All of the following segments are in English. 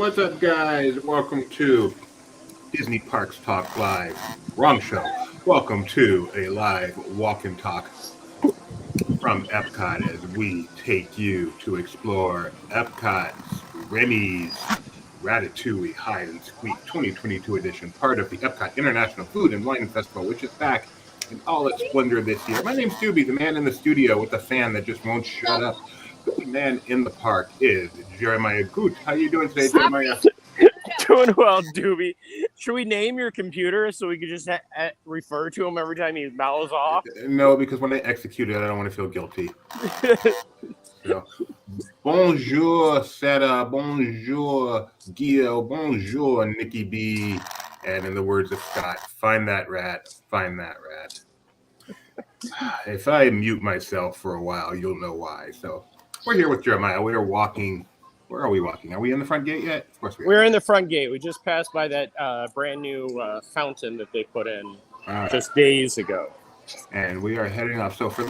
What's up, guys? Welcome to Disney Parks Talk Live. Wrong show. Welcome to a live walk and talk from EPCOT as we take you to explore EPCOT's Remy's Ratatouille Hide and Squeak 2022 edition, part of the EPCOT International Food and Wine Festival, which is back in all its splendor this year. My name's Doobie, the man in the studio with the fan that just won't shut up. The man in the park is Jeremiah Gooch. How you doing today, Jeremiah? Doing well, Doobie. Should we name your computer so we could just refer to him every time he mouths off? No, because when I execute it, I don't want to feel guilty. So, bonjour, Sarah. Bonjour, Guido. Bonjour, Nikki B. And in the words of Scott, find that rat. Find that rat. If I mute myself for a while, you'll know why. So we're here with Jeremiah. We are walking. Where are we walking? Are we in the front gate yet? Of course we are. We're in the front gate. We just passed by that brand new fountain that they put in just days ago. And we are heading off. So for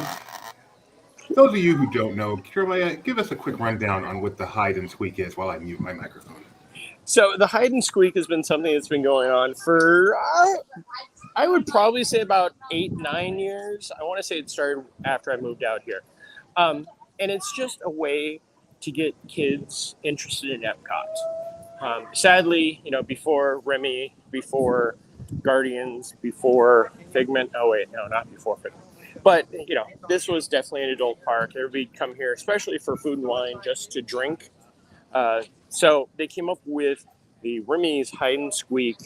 those of you who don't know, Jeremiah, give us a quick rundown on what the hide and squeak is while I mute my microphone. So the hide and squeak has been something that's been going on for, I would probably say about 8-9 years. I want to say it started after I moved out here. And it's just a way to get kids interested in EPCOT. Sadly, before Remy, before Guardians, before Figment. Oh, wait, no, not before Figment. But, this was definitely an adult park. Everybody'd come here, especially for food and wine, just to drink. So they came up with the Remy's Hide and Squeak,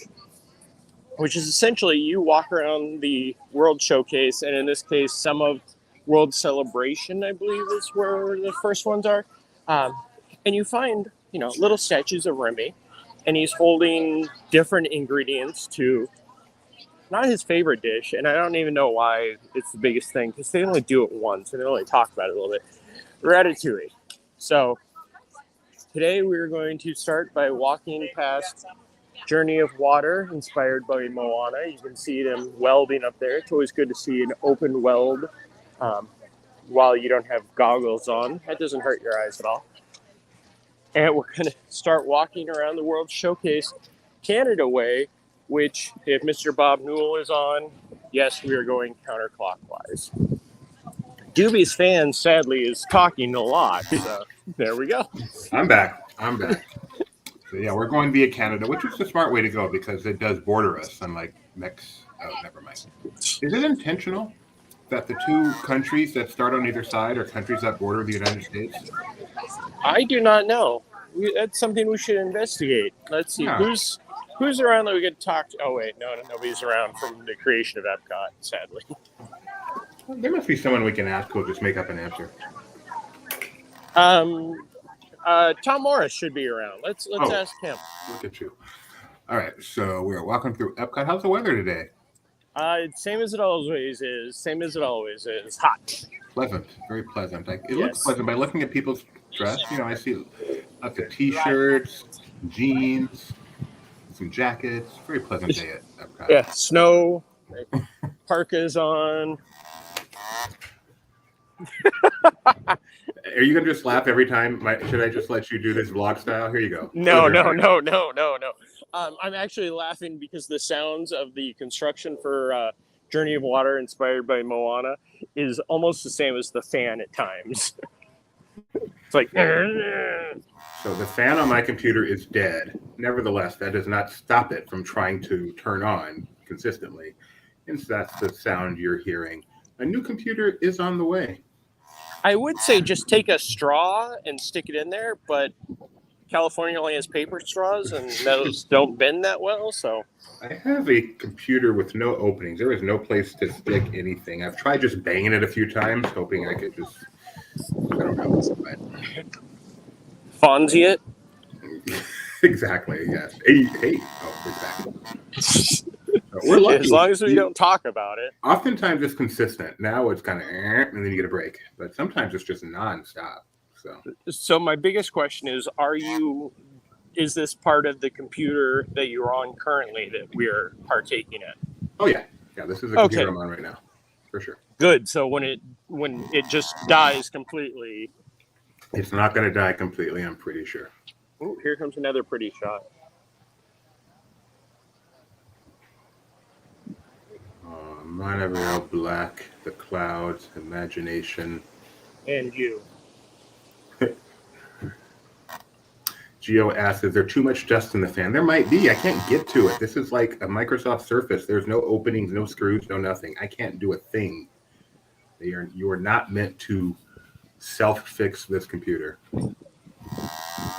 which is essentially you walk around the World Showcase, and in this case, some of World Celebration, I believe is where the first ones are. And you find, little statues of Remy, and he's holding different ingredients to not his favorite dish. And I don't even know why it's the biggest thing, because they only do it once and they only talk about it a little bit. Ratatouille. So today we're going to start by walking past Journey of Water, inspired by Moana. You can see them welding up there. It's always good to see an open weld while you don't have goggles on. That doesn't hurt your eyes at all. And we're going to start walking around the World Showcase Canada way, which, if Mr. Bob Newell is on, yes, we are going counterclockwise. Doobie's fan, sadly, is talking a lot, so there we go. I'm back. So, yeah, we're going via Canada, which is the smart way to go because it does border us, unlike Mexico. Oh, never mind. Is it intentional that the two countries that start on either side are countries that border the United States? I do not know. That's something we should investigate. Let's see. Yeah. Who's around that we could talk to? Oh, wait. No, nobody's around from the creation of EPCOT, sadly. Well, there must be someone we can ask who'll just make up an answer. Tom Morris should be around. Let's ask him. Look at you. All right. So we're walking through EPCOT. How's the weather today? Same as it always is. Hot. Pleasant. Very pleasant. It looks pleasant by looking at people's dress. I see lots of T-shirts, jeans, some jackets. Very pleasant day at EPCOT. Yeah, snow, parkas on. Are you going to just laugh every time? Should I just let you do this vlog style? Here you go. No. I'm actually laughing because the sounds of the construction for Journey of Water, inspired by Moana, is almost the same as the fan at times. It's like... So the fan on my computer is dead. Nevertheless, that does not stop it from trying to turn on consistently. And so that's the sound you're hearing. A new computer is on the way. I would say just take a straw and stick it in there, but California only has paper straws, and those don't bend that well, so... I have a computer with no openings. There is no place to stick anything. I've tried just banging it a few times, hoping I could just... I don't know. But... Fonzie it? Exactly, yes. Hey. Oh, exactly. We're lucky. As long as we don't talk about it. Oftentimes it's consistent. Now it's kind of, and then you get a break. But sometimes it's just nonstop. So my biggest question is this part of the computer that you're on currently that we're partaking in? Oh yeah. Yeah, this is the computer I'm on right now. For sure. Good. So when it just dies completely. It's not going to die completely, I'm pretty sure. Ooh, here comes another pretty shot. Mine are real black. The clouds, imagination. And you. Geo asks, is there too much dust in the fan? There might be. I can't get to it. This is like a Microsoft Surface. There's no openings, no screws, no nothing. I can't do a thing. You are not meant to self-fix this computer.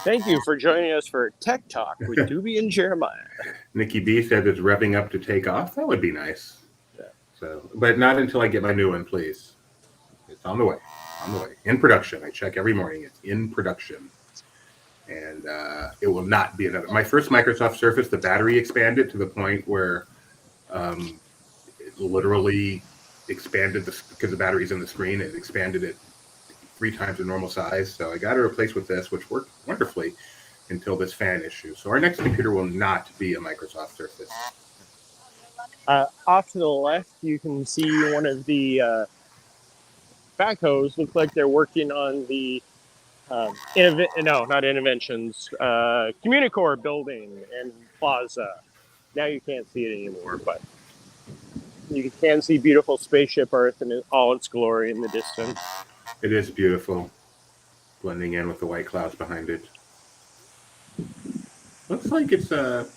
Thank you for joining us for Tech Talk with Doobie and Jeremiah. Nikki B said it's revving up to take off. That would be nice. Yeah. So, but not until I get my new one, please. It's on the way. On the way. In production. I check every morning. It's in production. And it will not be another. My first Microsoft Surface, the battery expanded to the point where it literally expanded because the battery's in the screen. It expanded it 3 times the normal size. So I got to replace with this, which worked wonderfully until this fan issue. So our next computer will not be a Microsoft Surface. Off to the left, you can see one of the backhoes. Look like they're working on the Communicore building and plaza. Now you can't see it anymore, but you can see beautiful spaceship Earth in all its glory in the distance. It is beautiful, blending in with the white clouds behind it. Looks like it's a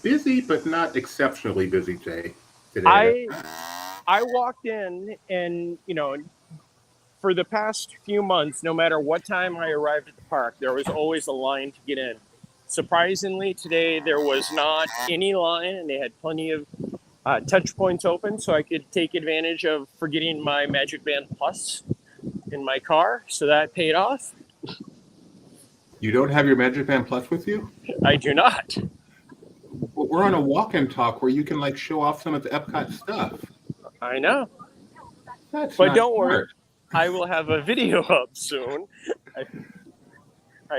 busy but not exceptionally busy day today. I walked in, and for the past few months, no matter what time I arrived at the park, there was always a line to get in. Surprisingly, today there was not any line, and they had plenty of touch points open, so I could take advantage of forgetting my Magic Band Plus in my car. So that paid off. You don't have your Magic Band Plus with you? I do not. Well, we're on a walk and talk where you can show off some of the EPCOT stuff. I know. But don't worry. I will have a video up soon. I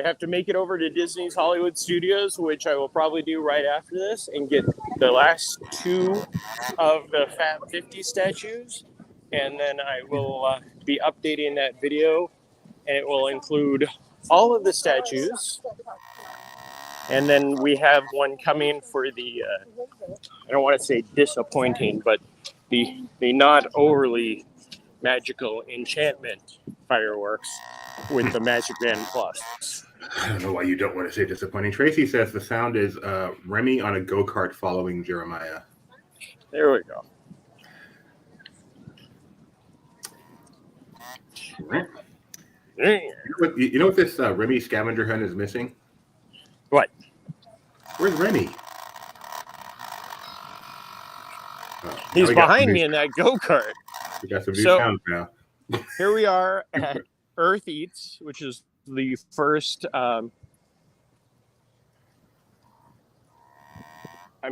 have to make it over to Disney's Hollywood Studios, which I will probably do right after this, and get the last 2 of the Fab 50 statues. And then I will be updating that video, and it will include all of the statues. And then we have one coming for the, I don't want to say disappointing, but the not overly magical enchantment fireworks with the Magic Band Plus. I don't know why you don't want to say disappointing. Tracy says the sound is Remy on a go-kart following Jeremiah. There we go. Right. You know what this Remy scavenger hunt is missing? What? Where's Remy? He's behind me in that go-kart. We got some new sounds now. Here we are at Earth Eats, which is the first. I'm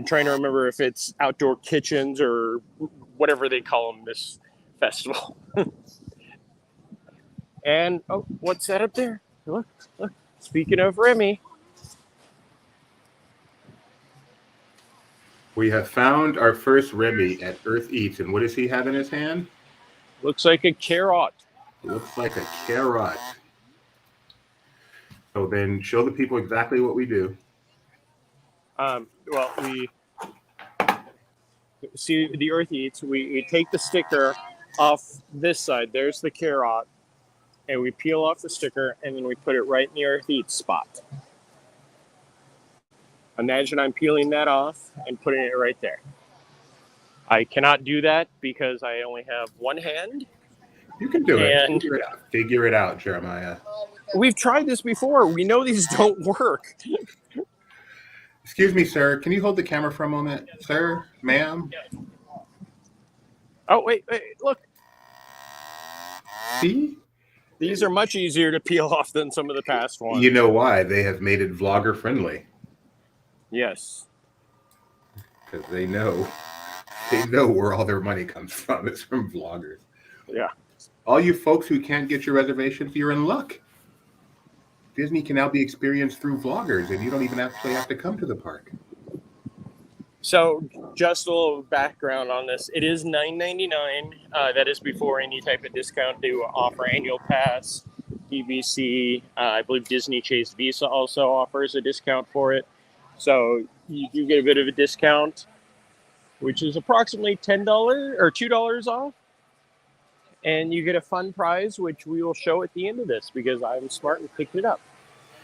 trying to remember if it's outdoor kitchens or whatever they call them this festival. And what's that up there? Look. Speaking of Remy. We have found our first Remy at Earth Eats, and what does he have in his hand? Looks like a carrot. Looks like a carrot. So then show the people exactly what we do. Well, we see the Earth Eats. We take the sticker off this side. There's the carrot. And we peel off the sticker, and then we put it right in the Earth Eats spot. Imagine I'm peeling that off and putting it right there. I cannot do that because I only have one hand. You can do it. Figure it out, Jeremiah. We've tried this before. We know these don't work. Excuse me, sir. Can you hold the camera for a moment? Sir, ma'am? Oh, wait, look. See? These are much easier to peel off than some of the past ones. You know why? They have made it vlogger friendly. Yes. Because they know where all their money comes from. It's from vloggers. Yeah. All you folks who can't get your reservations, you're in luck. Disney can now be experienced through vloggers, and you don't even actually have to come to the park. So, just a little background on this. It is $9.99. That is before any type of discount. They offer annual pass. PBC. I believe Disney Chase Visa also offers a discount for it. So you do get a bit of a discount, which is approximately $10 or $2 off. And you get a fun prize, which we will show at the end of this because I'm smart and picked it up.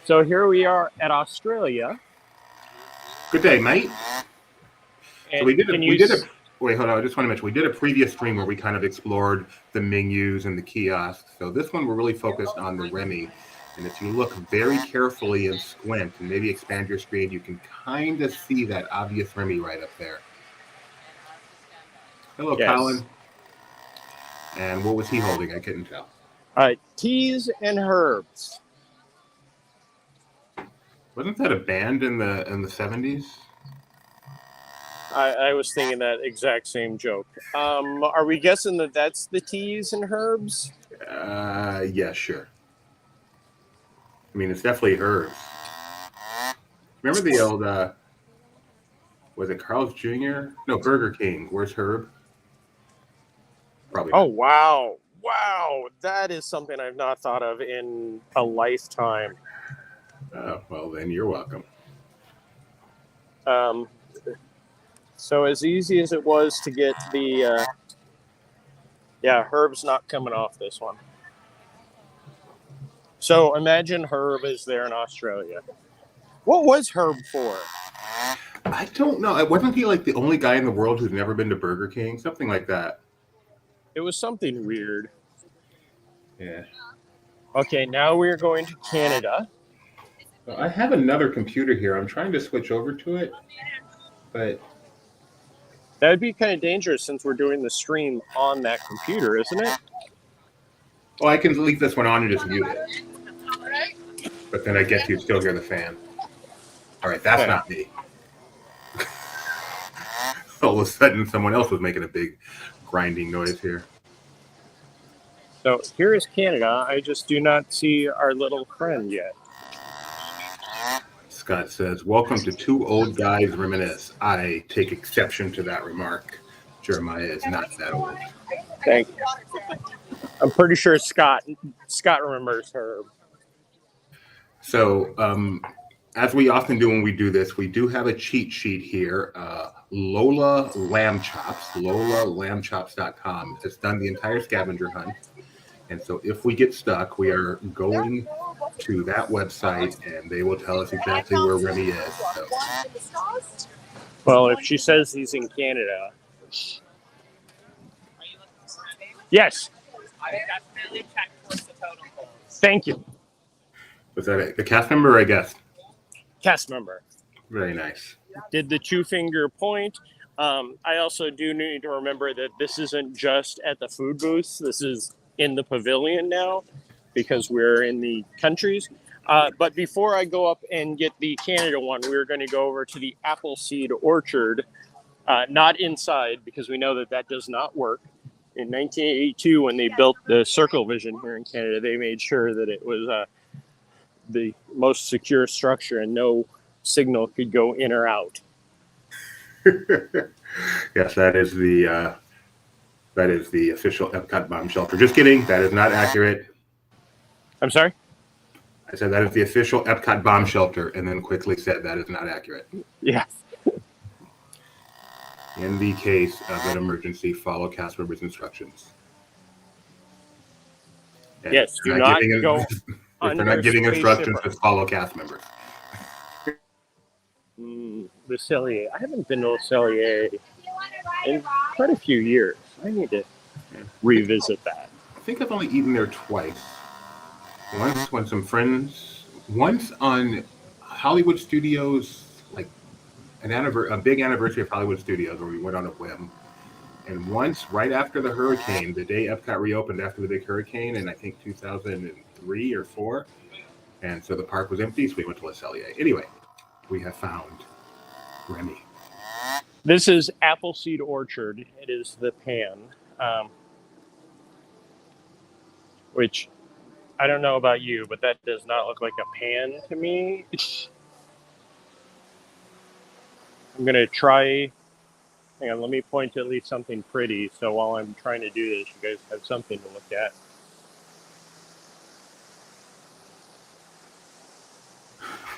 So here we are at Australia. Good day, mate. And so we did a wait, hold on. I just want to mention we did a previous stream where we kind of explored the menus and the kiosks. So this one we're really focused on the Remy. And if you look very carefully and squint and maybe expand your screen, you can kind of see that obvious Remy right up there. Hello, yes. Colin. And what was he holding? I couldn't tell. Teas and herbs. Wasn't that a band in the 70s? I was thinking that exact same joke. Are we guessing that that's the teas and herbs? Yeah, sure. I mean, it's definitely herbs. Remember the old, was it Carl's Jr.? No, Burger King. Where's Herb? Probably not. Oh, wow. Wow. That is something I've not thought of in a lifetime. Well, then you're welcome. So as easy as it was to get the, Herb's not coming off this one. So imagine Herb is there in Australia. What was Herb for? I don't know. Wasn't he like the only guy in the world who's never been to Burger King? Something like that. It was something weird. Yeah. Okay, now we're going to Canada. I have another computer here. I'm trying to switch over to it, but that would be kind of dangerous since we're doing the stream on that computer, isn't it? Well, I can leave this one on and just mute it. But then I guess you'd still hear the fan. All right, that's not me. All of a sudden, someone else was making a big grinding noise here. So here is Canada. I just do not see our little friend yet. Scott says, welcome to Two Old Guys Reminisce. I take exception to that remark. Jeremiah is not that old. Thank you. I'm pretty sure Scott remembers Herb. So, as we often do when we do this, we do have a cheat sheet here. Lola Lamb Chops, LolaLambChops.com. It's done the entire scavenger hunt. And so if we get stuck, we are going to that website and they will tell us exactly where Remy is. So. Well, if she says he's in Canada. Yes. Thank you. Was that the cast member or a guest? Cast member. Very nice. Did the 2-finger point. I also do need to remember that this isn't just at the food booths. This is in the pavilion now because we're in the countries. But before I go up and get the Canada one, we're going to go over to the Appleseed Orchard, not inside because we know that that does not work. In 1982, when they built the Circle Vision here in Canada, they made sure that it was the most secure structure and no signal could go in or out. Yes, that is the official EPCOT bomb shelter. Just kidding. That is not accurate. I'm sorry? I said that is the official EPCOT bomb shelter and then quickly said that is not accurate. Yeah. In the case of an emergency, follow cast members' instructions. And yes, do not go if they're not giving instructions, just follow cast members. Le Cellier. I haven't been to Le Cellier in quite a few years. I need to revisit that. I think I've only eaten there twice. Once when some friends, once on Hollywood Studios, like a big anniversary of Hollywood Studios where we went on a whim. And once right after the hurricane, the day Epcot reopened after the big hurricane in I think 2003 or 4. And so the park was empty, so we went to Le Cellier. Anyway, we have found Remy. This is Appleseed Orchard. It is the pan, which I don't know about you, but that does not look like a pan to me. I'm going to try. Hang on, let me point to at least something pretty. So while I'm trying to do this, you guys have something to look at.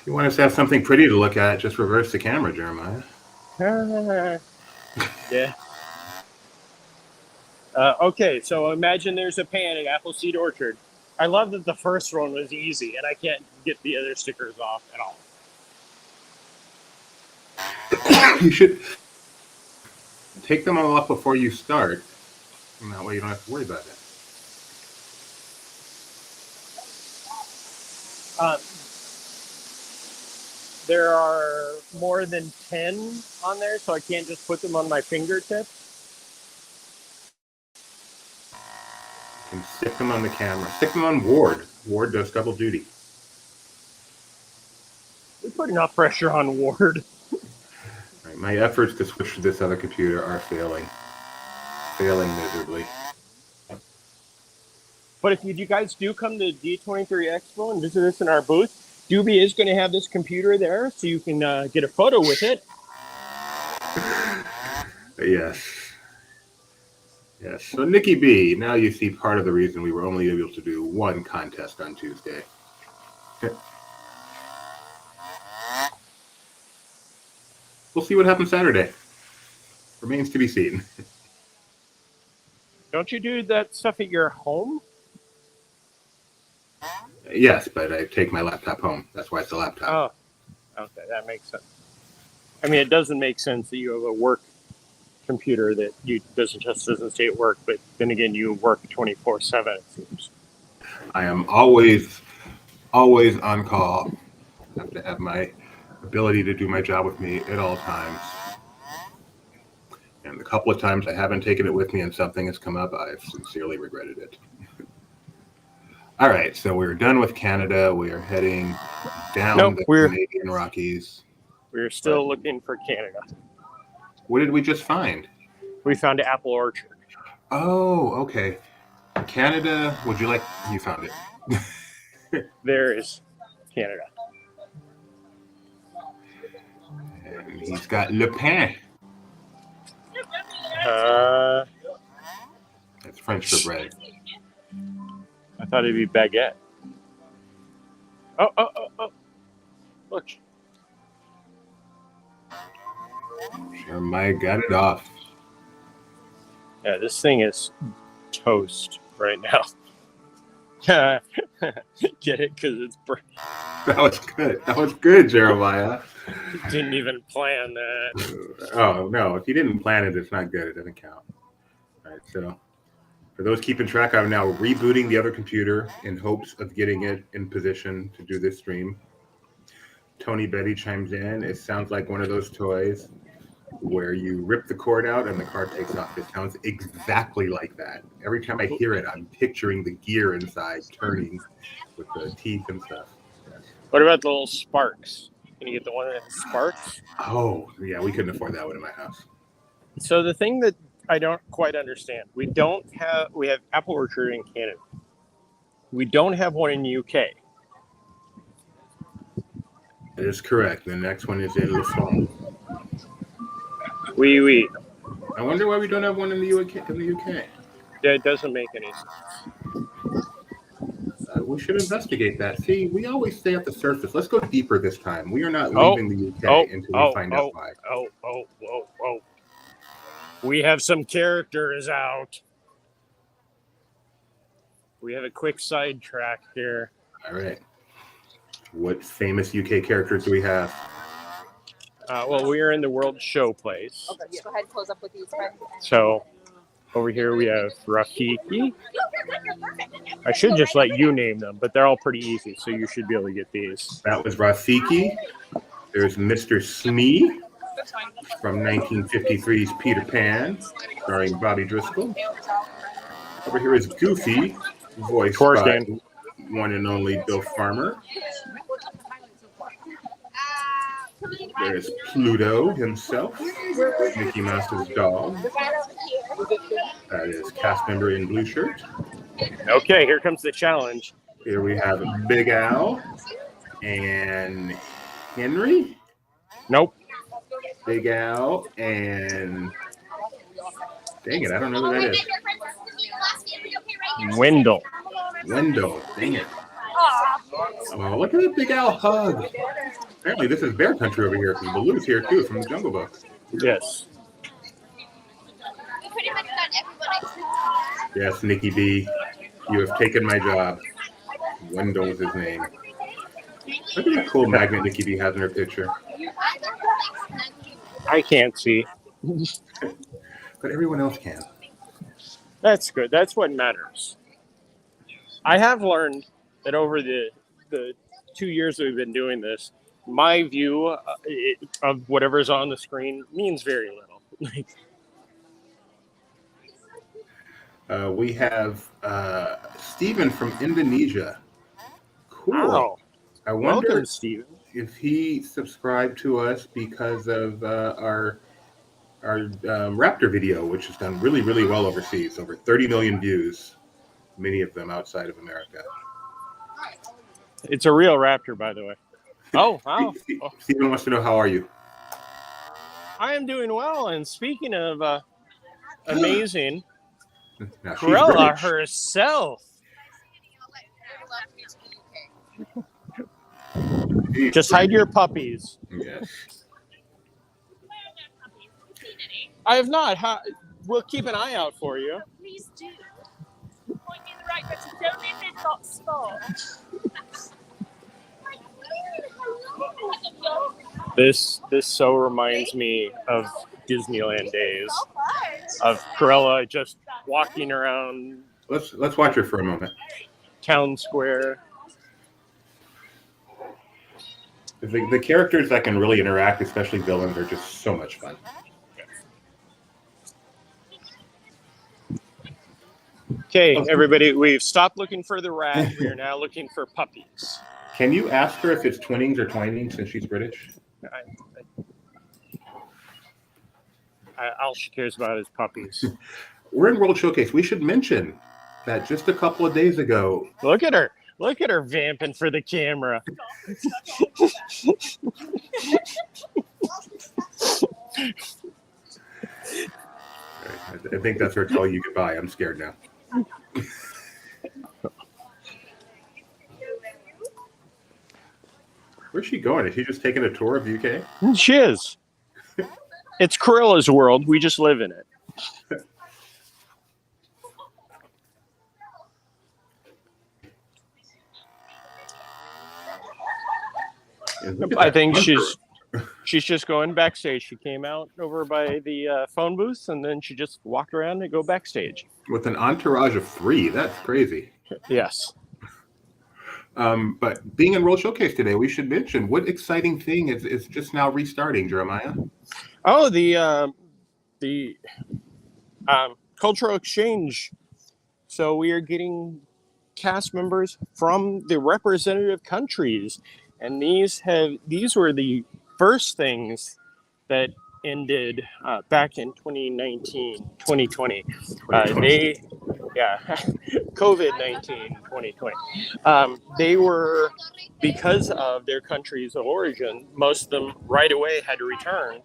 You want us to have something pretty to look at, just reverse the camera, Jeremiah. Yeah. Okay, so imagine there's a pan at Appleseed Orchard. I love that the first one was easy, and I can't get the other stickers off at all. You should take them all off before you start, and that way you don't have to worry about it. There are more than 10 on there, so I can't just put them on my fingertips. You can stick them on the camera. Stick them on Ward. Ward does double duty. We put enough pressure on Ward. Right, my efforts to switch to this other computer are failing miserably. But if you guys do come to D23 Expo and visit us in our booth, Doobie is going to have this computer there, so you can get a photo with it. Yes. Yes. So, Nikki B, now you see part of the reason we were only able to do one contest on Tuesday. We'll see what happens Saturday. Remains to be seen. Don't you do that stuff at your home? Yes, but I take my laptop home. That's why it's a laptop. Oh, okay, that makes sense. I mean, it doesn't make sense that you have a work computer that doesn't stay at work, but then again, you work 24/7. It seems. I am always on call. I have to have my ability to do my job with me at all times. And the couple of times I haven't taken it with me and something has come up, I've sincerely regretted it. All right, so we're done with Canada. We are heading down the Canadian Rockies. We're still looking for Canada. What did we just find? We found Apple Orchard. Oh, okay. Canada, you found it. There is Canada. And he's got Le Pain. That's French for bread. I thought it'd be baguette. Oh. Look. Jeremiah got it off. Yeah, this thing is toast right now. Get it? Because it's That was good. That was good, Jeremiah. Didn't even plan that. Oh, no. If you didn't plan it, it's not good. It doesn't count. All right, so for those keeping track, I'm now rebooting the other computer in hopes of getting it in position to do this stream. Tony Betty chimes in. It sounds like one of those toys where you rip the cord out and the car takes off. It sounds exactly like that. Every time I hear it, I'm picturing the gear inside turning with the teeth and stuff. Yes. What about the little sparks? Can you get the one that has sparks? Oh, yeah, we couldn't afford that one in my house. So the thing that I don't quite understand, we have Apple Orchard in Canada. We don't have one in the UK. That is correct. The next one is in Le France. Oui. I wonder why we don't have one in the UK. That doesn't make any sense. We should investigate that. See, we always stay at the surface. Let's go deeper this time. We are not leaving the UK until we find out why. Oh. We have some characters out. We have a quick sidetrack here. All right. What famous UK characters do we have? Well, we are in the World Show place. Okay, just go ahead and close up with these. So over here we have Rafiki. I should just let you name them, but they're all pretty easy, so you should be able to get these. That was Rafiki. There's Mr. Smee from 1953's Peter Pan, starring Bobby Driscoll. Over here is Goofy, voiced by one and only Bill Farmer. There's Pluto himself, Mickey Mouse's dog. That is cast member in blue shirt. Okay, here comes the challenge. Here we have Big Al and Henry. Nope. Big Al and dang it, I don't know who that is. Wendell. Dang it. Oh, look at that big owl hug. Apparently, this is bear country over here because Baloo's here too from the Jungle Book. Yes. Yes, Nikki B, you have taken my job. Wendell is his name. Look at that cool magnet Nikki B has in her picture. I can't see. But everyone else can. That's good. That's what matters. I have learned that over the 2 years that we've been doing this, my view of whatever's on the screen means very little. We have Stephen from Indonesia. Cool. Wow. I wonder Welcome, Steven. if he subscribed to us because of our Raptor video, which has done really, really well overseas. Over 30 million views, many of them outside of America. It's a real raptor, by the way. Oh, wow. Stephen wants to know, how are you? I am doing well. And speaking of amazing, Now, she's Corella British. herself. She's Just hide British. your puppies. Yes. I have not. We'll keep an eye out for you. Please do. Point me in the right direction. Don't leave me hot spot. This so reminds me of Disneyland days, of Corella just walking around Let's watch her for a moment. town square. The characters that can really interact, especially villains, are just so much fun. Okay, everybody, we've stopped looking for the rat. We are now looking for puppies. Can you ask her if it's twinnings or twining since she's British? All she cares about is puppies. We're in World Showcase. We should mention that just a couple of days ago. Look at her. Look at her vamping for the camera. I think that's her telling you goodbye. I'm scared now. Where's she going? Is she just taking a tour of UK? She is. It's Corella's world. We just live in it. I think she's just going backstage. She came out over by the phone booth, and then she just walked around and go backstage. With an entourage of 3. That's crazy. Yes. But being in World Showcase today, we should mention what exciting thing is just now restarting, Jeremiah. Oh, the cultural exchange. So we are getting cast members from the representative countries, and these were the first things that ended back in 2019, 2020. COVID-19, 2020. They were, because of their countries of origin, most of them right away had to return.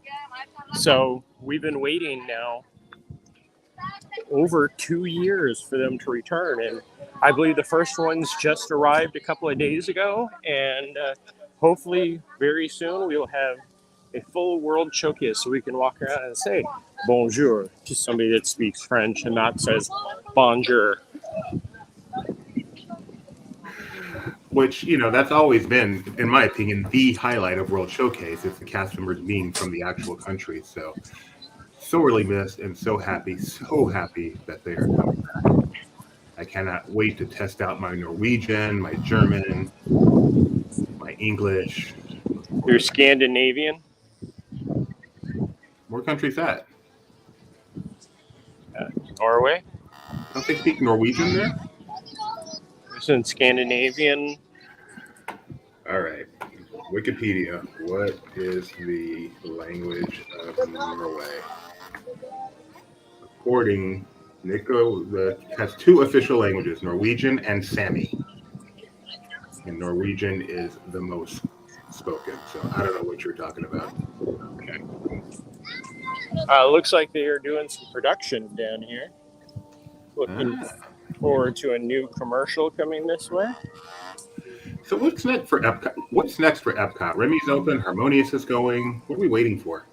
So we've been waiting now over 2 years for them to return. And I believe the first ones just arrived a couple of days ago. And hopefully very soon we'll have a full world showcase so we can walk around and say bonjour to somebody that speaks French and not says bonjour. Which, that's always been, in my opinion, the highlight of World Showcase is the cast members being from the actual country. So sorely missed and so happy that they are coming back. I cannot wait to test out my Norwegian, my German, my English. You're Scandinavian? What country's that? Norway? Don't they speak Norwegian there? Isn't Scandinavian? All right. Wikipedia. What is the language of Norway? According, Nico has 2 official languages, Norwegian and Sami. And Norwegian is the most spoken, so I don't know what you're talking about. Okay. Looks like they are doing some production down here. Looking forward to a new commercial coming this way. So what's next for Epcot? What's next for Epcot? Remy's open. Harmonious is going. What are we waiting for?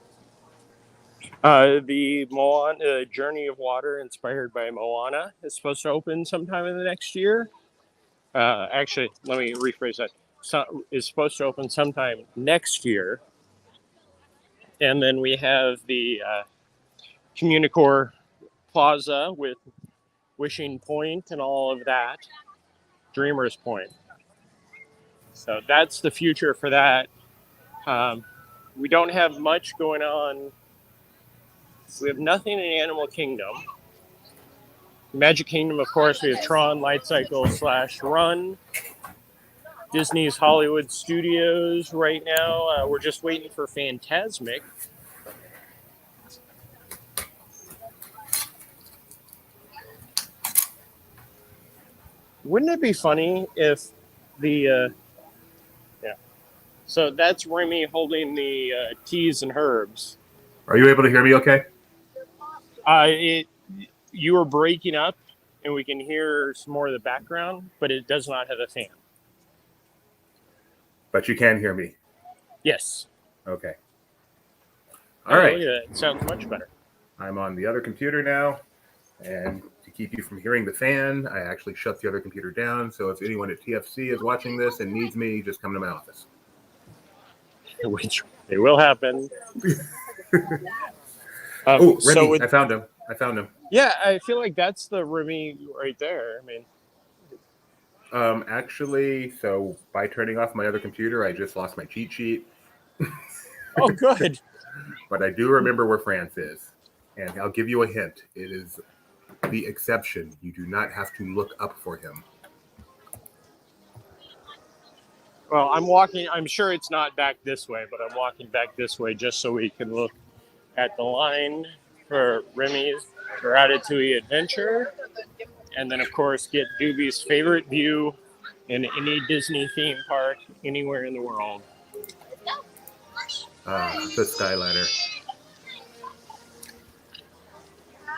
The Moana Journey of Water, inspired by Moana, is supposed to open sometime in the next year. Actually, let me rephrase that. Is supposed to open sometime next year. And then we have the Communicore Plaza with Wishing Point and all of that. Dreamer's Point. So that's the future for that. We don't have much going on. We have nothing in Animal Kingdom. Magic Kingdom, of course, we have Tron, Light Cycle / Run. Disney's Hollywood Studios right now. We're just waiting for Fantasmic. Wouldn't it be funny if the yeah? So that's Remy holding the teas and herbs. Are you able to hear me? Okay. You are breaking up, and we can hear some more of the background, but it does not have a fan. But you can hear me. Yes. Okay. All right. Look at that. It sounds much better. I'm on the other computer now, and to keep you from hearing the fan, I actually shut the other computer down. So if anyone at TFC is watching this and needs me, just come to my office. Which it will happen. Remy, so I found him. Yeah, I feel like that's the Remy right there. I mean, actually, so by turning off my other computer, I just lost my cheat sheet. oh, good. But I do remember where France is, and I'll give you a hint. It is the exception. You do not have to look up for him. Well, I'm walking. I'm sure it's not back this way, but I'm walking back this way just so we can look at the line for Remy's Ratatouille Adventure. And then, of course, get Doobie's favorite view in any Disney theme park anywhere in the world. The Skyliner.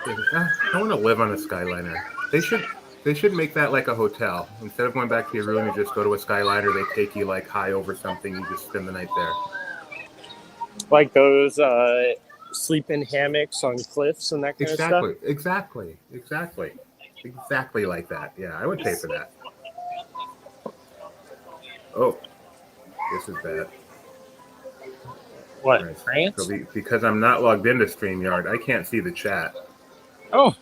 I want to live on a Skyliner. They should make that like a hotel. Instead of going back to your room, you just go to a Skyliner. They take you like high over something. You just spend the night there. Like those sleep-in hammocks on cliffs and that kind of stuff? Exactly like that. Yeah, I would pay for that. Oh, this is bad. What, right. France? So because I'm not logged into StreamYard, I can't see the chat. Oh.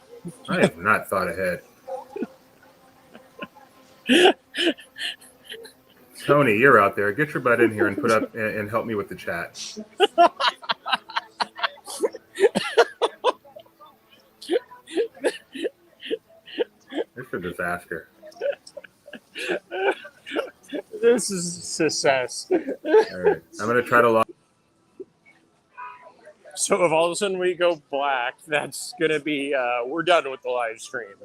I have not thought ahead. Tony, you're out there. Get your butt in here and put up and help me with the chat. It's a disaster. This is success. All right. I'm going to try to log. So if all of a sudden we go black, that's going to be, we're done with the live stream.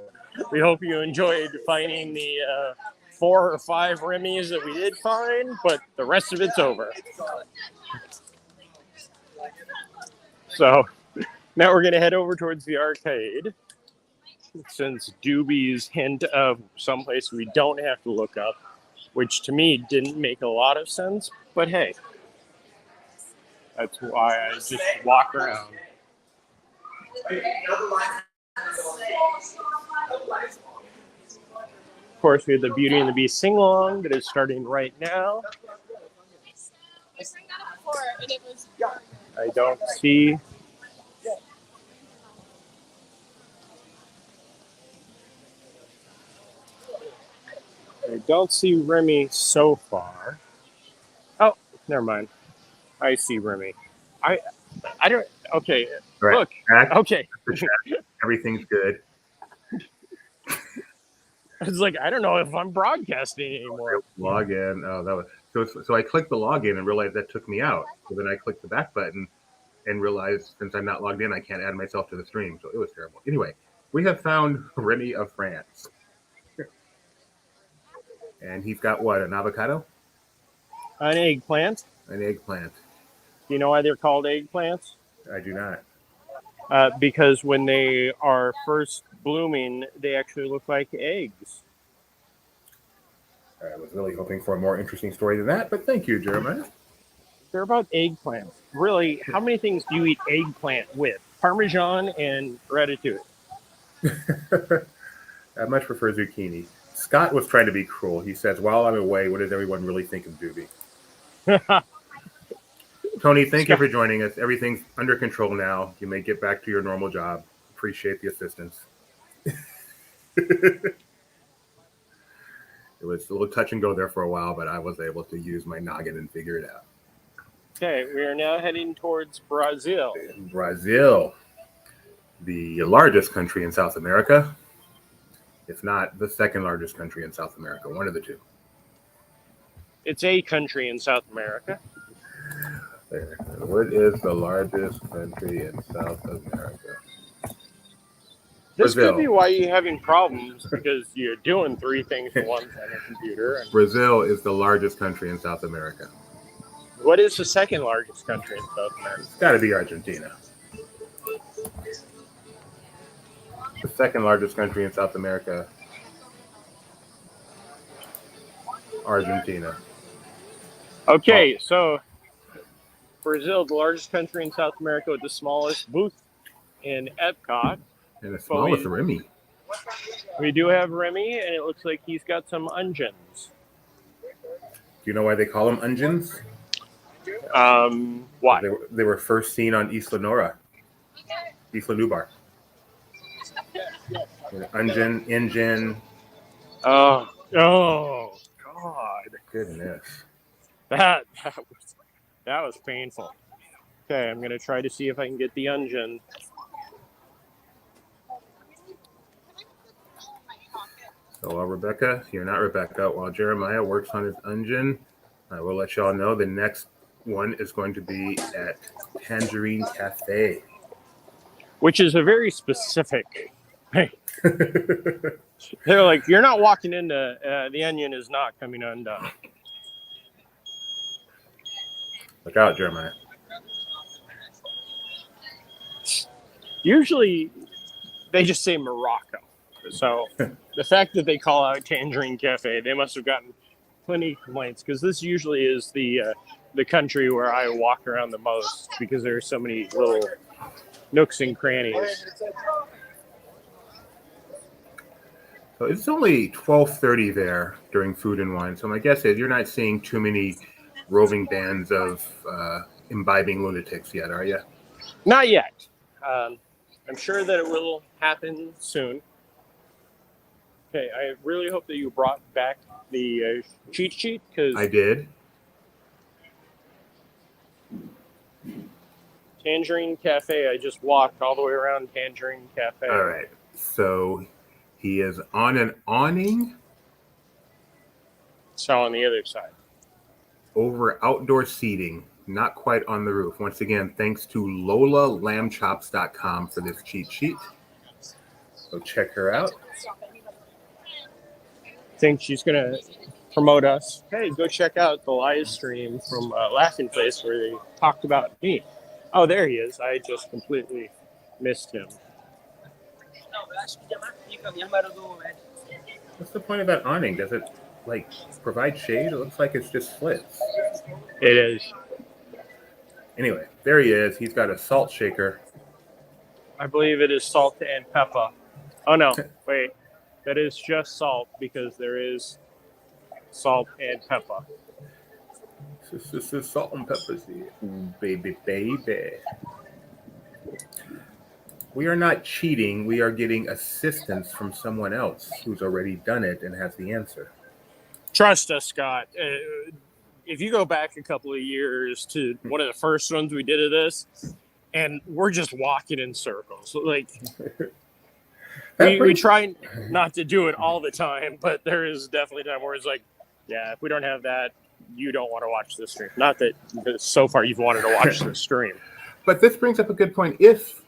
We hope you enjoyed finding the 4 or 5 Remy's that we did find, but the rest of it's over. So now we're going to head over towards the arcade. Since Doobie's hint of someplace we don't have to look up, which to me didn't make a lot of sense, but hey, that's why I just walk around. Of course, we have the Beauty and the Beast sing-along that is starting right now. I sang that before, and it was. I don't see. I don't see Remy so far. Oh, never mind. I see Remy. I don't. Okay. Right. Look. Back. Okay. Everything's good. It's like I don't know if I'm broadcasting anymore. Log in. Oh, that was so I clicked the login and realized that took me out. So then I clicked the back button and realized since I'm not logged in, I can't add myself to the stream. So it was terrible. Anyway, we have found Remy of France. And he's got what? An avocado? An eggplant. An eggplant. Do you know why they're called eggplants? I do not. Because when they are first blooming, they actually look like eggs. I was really hoping for a more interesting story than that, but thank you, Jeremiah. They're about eggplants. Really, how many things do you eat eggplant with? Parmesan and ratatouille. I much prefer zucchini. Scott was trying to be cruel. He says, while I'm away, what does everyone really think of Doobie? Tony, thank you for joining us. Everything's under control now. You may get back to your normal job. Appreciate the assistance. It was a little touch and go there for a while, but I was able to use my noggin and figure it out. Okay, we are now heading towards Brazil. Brazil, the largest country in South America, if not the second largest country in South America, one of the two. It's a country in South America. There. What is the largest country in South America? This Brazil. could be why you're having problems, because you're doing three things at once on your computer. And Brazil is the largest country in South America. what is the second largest country in South America? It's got to be Argentina. The second largest country in South America, Argentina. Okay, so Brazil, the largest country in South America with the smallest booth in EPCOT. And the smallest Remy. We do have Remy, and it looks like he's got some onions. Do you know why they call them onions? Why? They were first seen on Isla Nora, Isla Nubar. Onion, engine. Oh, God! Goodness. That was painful. Okay, I'm gonna try to see if I can get the onion. So while Rebecca, you're not Rebecca, while Jeremiah works on his onion, I will let y'all know the next one is going to be at Tangerine Cafe. Which is a very specific thing. They're like, you're not walking into, the onion is not coming undone. Look out, Jeremiah. Usually, they just say Morocco. So the fact that they call out Tangerine Cafe, they must have gotten plenty of complaints, because this usually is the country where I walk around the most, because there are so many little nooks and crannies. So it's only 12:30 there during Food and Wine. So my guess is you're not seeing too many roving bands of imbibing lunatics yet, are you? Not yet. I'm sure that it will happen soon. Okay, I really hope that you brought back the cheat sheet, because I did. Tangerine Cafe, I just walked all the way around Tangerine Cafe. All right. So he is on an awning So on the other side. over outdoor seating, not quite on the roof. Once again, thanks to LolaLambChops.com for this cheat sheet. So check her out. I think she's going to promote us. Hey, go check out the live stream from Laughing Place where they talked about me. Oh, there he is. I just completely missed him. What's the point of that awning? Does it provide shade? It looks like it's just slits. It is. Anyway, there he is. He's got a salt shaker. I believe it is salt and pepper. Oh, no. Wait. That is just salt, because there is salt and pepper. Salt and pepper. Baby. We are not cheating. We are getting assistance from someone else who's already done it and has the answer. Trust us, Scott. If you go back a couple of years to one of the first ones we did of this, and we're just walking in circles. Like, we try not to do it all the time, but there is definitely time where it's like, yeah, if we don't have that, you don't want to watch this stream. Not that so far you've wanted to watch the stream. But this brings up a good point. If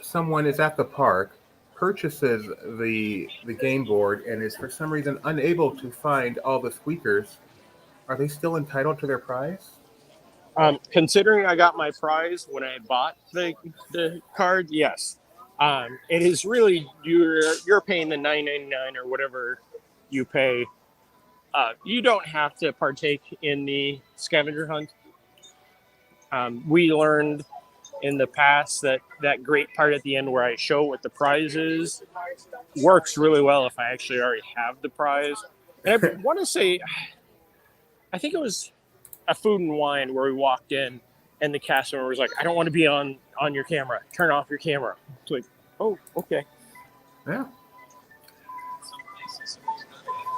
someone is at the park, purchases the game board, and is for some reason unable to find all the squeakers, are they still entitled to their prize? Considering I got my prize when I bought the card, yes. It is really you're paying the $9.99 or whatever you pay You don't have to partake in the scavenger hunt. We learned in the past that great part at the end where I show what the prize is works really well if I actually already have the prize. And I want to say, I think it was a Food and Wine where we walked in and the cast member was like, I don't want to be on your camera. Turn off your camera. It's like, oh, okay. Yeah.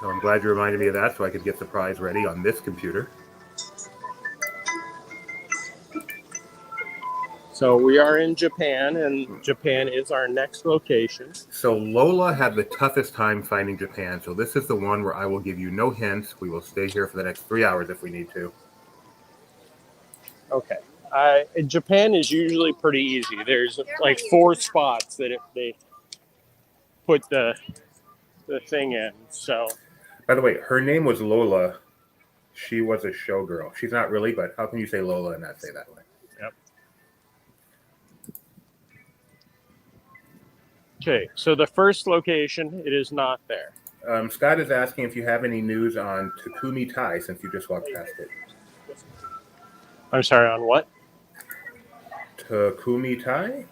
So I'm glad you reminded me of that so I could get the prize ready on this computer. So we are in Japan, and Japan is our next location. So Lola had the toughest time finding Japan. So this is the one where I will give you no hints. We will stay here for the next 3 hours if we need to. Okay. Japan is usually pretty easy. There's like 4 spots that they put the thing in. So, by the way, her name was Lola. She was a showgirl. She's not really, but how can you say Lola and not say that way? Yep. Okay, so the first location, it is not there. Scott is asking if you have any news on Takumi Tai since you just walked past it. I'm sorry, on what? Takumi Tai?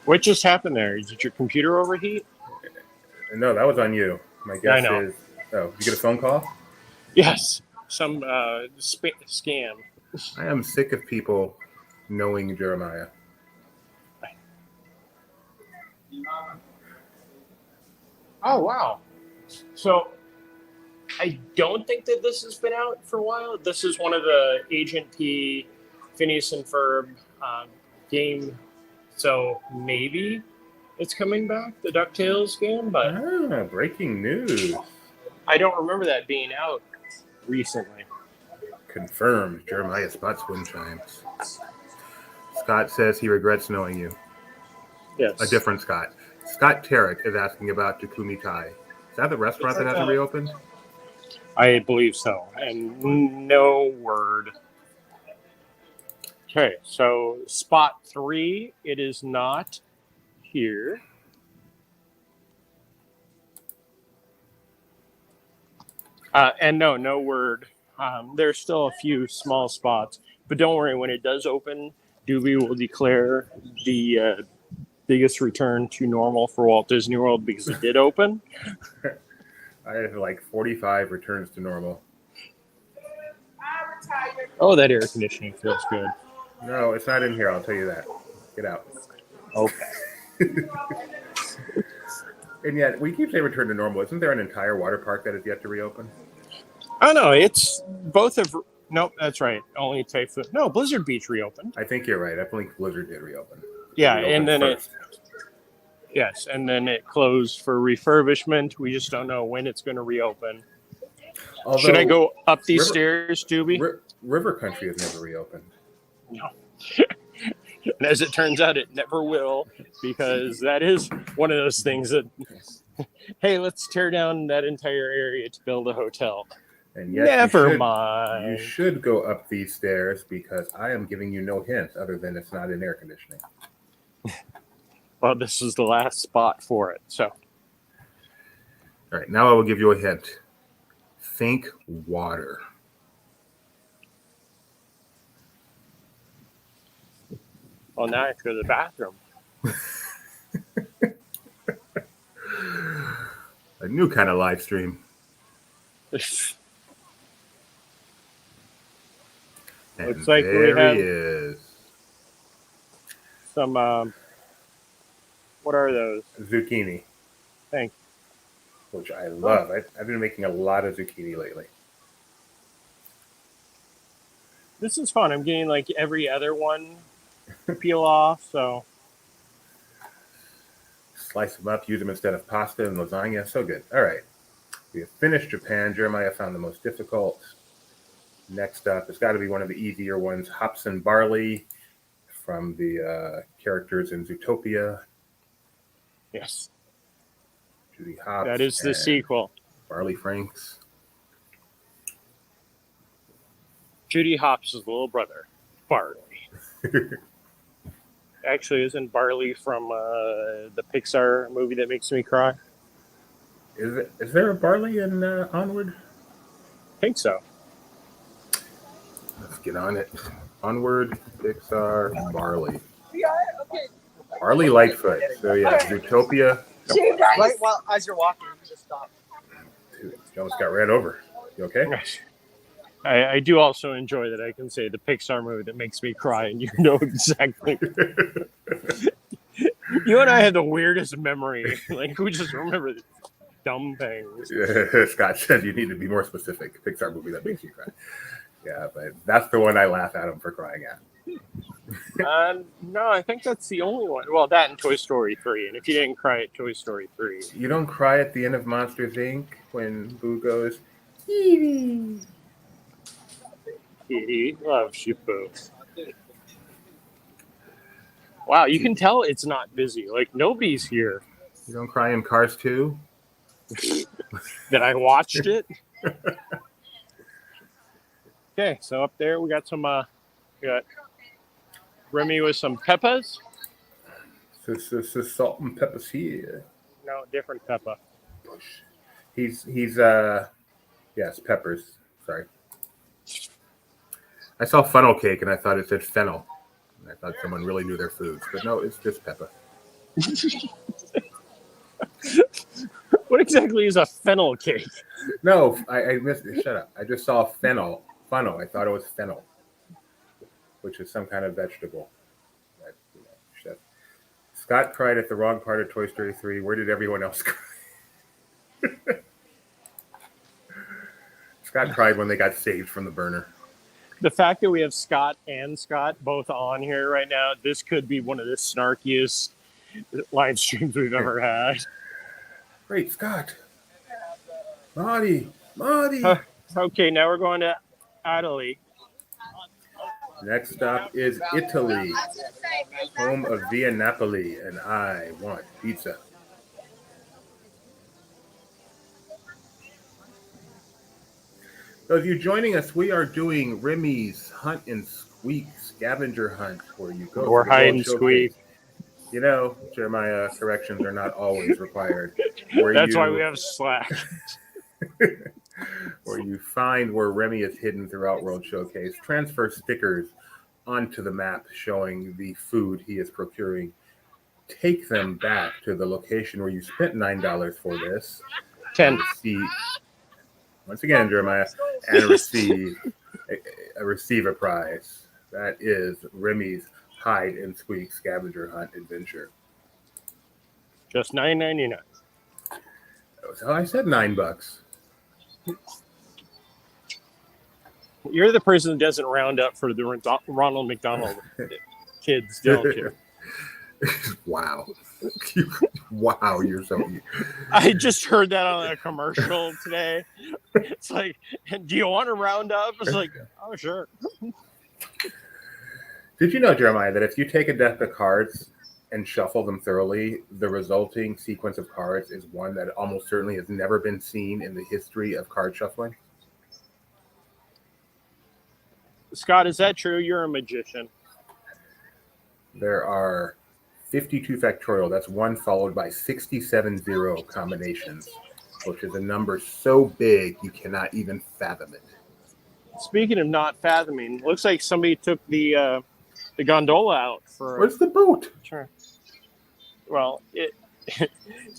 What just happened there? Did your computer overheat? No, that was on you. My guess I know. is... Oh, did you get a phone call? Yes, some scam. I am sick of people knowing Jeremiah. Oh, wow. So I don't think that this has been out for a while. This is one of the Agent P, Phineas and Ferb game. So maybe it's coming back, the DuckTales game, but Breaking news. I don't remember that being out recently. Confirmed. Jeremiah spots wind chimes. Scott says he regrets knowing you. Yes. A different Scott. Scott Tarek is asking about Takumi Tai. Is that the restaurant that hasn't reopened? I believe so. And no word. Okay, so spot 3, it is not here. And no word. There's still a few small spots, but don't worry, when it does open, Doobie will declare the biggest return to normal for Walt Disney World because it did open. I have like 45 returns to normal. Oh, that air conditioning feels good. No, it's not in here. I'll tell you that. Get out. Okay. And yet, we keep saying return to normal. Isn't there an entire water park that is yet to reopen? Oh, no, it's both of... Nope, that's right. Only Typhoon. No, Blizzard Beach reopened. I think you're right. I think Blizzard did reopen. Yeah, and then first. Yes, and then it closed for refurbishment. We just don't know when it's going to reopen. Although, should I go up these stairs, Doobie? River Country has never reopened. No. And as it turns out, it never will, because that is one of those things that, hey, let's tear down that entire area to build a hotel. And yet never mind. You should go up these stairs because I am giving you no hints other than it's not in air conditioning. Well, this is the last spot for it, so. All right, now I will give you a hint. Think water. Well, now I have to go to the bathroom. A new kind of live stream. Looks And like there we have he is. Some, what are those? Zucchini. Thanks. Which I love. I've been making a lot of zucchini lately. This is fun. I'm getting like every other one peel off, so. Slice them up, use them instead of pasta and lasagna. So good. All right. We have finished Japan. Jeremiah found the most difficult. Next up, it's got to be one of the easier ones. Hops and Barley from the characters in Zootopia. Yes. Judy Hopps. That is the sequel. Barley Franks. Judy Hopps' little brother, Barley. Actually, isn't Barley from the Pixar movie that makes me cry? Is there a barley in Onward? I think so. Let's get on it. Onward, Pixar, barley. Barley Lightfoot. So yeah, Zootopia. Right while as you're walking, you just stop. Dude, you almost got ran over. You okay? I do also enjoy that I can say the Pixar movie that makes me cry, and you know exactly. You and I have the weirdest memory. Like, we just remember the dumb things. Scott said you need to be more specific. Pixar movie that makes you cry. Yeah, but that's the one I laugh at him for crying at. No, I think that's the only one. Well, that and Toy Story 3. And if you didn't cry at Toy Story 3. You don't cry at the end of Monsters, Inc. when Boo goes, Evie. He loves you, Boo. Wow, you can tell it's not busy. Like, nobody's here. You don't cry in Cars 2? That I watched it. Okay, so up there we got some, we got Remy with some peppers. Salt and peppers here. No, different pepper. He's yes, peppers. Sorry. I saw funnel cake and I thought it said fennel. I thought someone really knew their foods, but no, it's just pepper. What exactly is a fennel cake? No, I missed it. Shut up. I just saw funnel. I thought it was fennel, which is some kind of vegetable. Chef. Scott cried at the wrong part of Toy Story 3. Where did everyone else cry? Scott cried when they got saved from the burner. The fact that we have Scott and Scott both on here right now, this could be one of the snarkiest live streams we've ever had. Great Scott. Marty. Okay, now we're going to Italy. Next stop is Italy, home of Via Napoli, and I want pizza. So if you're joining us, we are doing Remy's Hunt and Squeak Scavenger Hunt, where you go or hide and squeak. You know, Jeremiah, corrections are not always required. That's why we have Slack. Where you find where Remy is hidden throughout World Showcase, transfer stickers onto the map showing the food he is procuring, take them back to the location where you spent $9 for this, 10. Once again, Jeremiah, and receive a prize. That is Remy's Hide and Squeak Scavenger Hunt Adventure. Just $9.99. So I said $9. You're the person that doesn't round up for the Ronald McDonald kids, don't you? Wow. Wow, you're so... I just heard that on a commercial today. It's like, do you want to round up? It's like, oh, sure. Did you know, Jeremiah, that if you take a deck of cards and shuffle them thoroughly, the resulting sequence of cards is one that almost certainly has never been seen in the history of card shuffling? Scott, is that true? You're a magician. There are 52 factorial. That's 1 followed by 67 zero combinations, which is a number so big you cannot even fathom it. Speaking of not fathoming, looks like somebody took the gondola out for... Where's the boat? Sure. Well,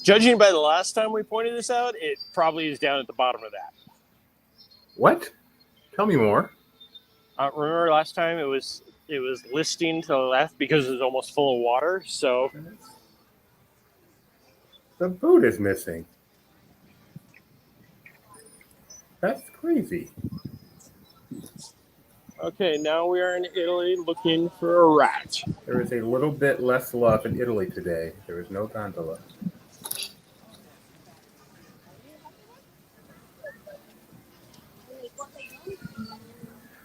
judging by the last time we pointed this out, it probably is down at the bottom of that. What? Tell me more. Remember last time it was listing to the left because it was almost full of water, so... The boat is missing. That's crazy. Okay, now we are in Italy looking for a rat. There is a little bit less love in Italy today. There is no gondola.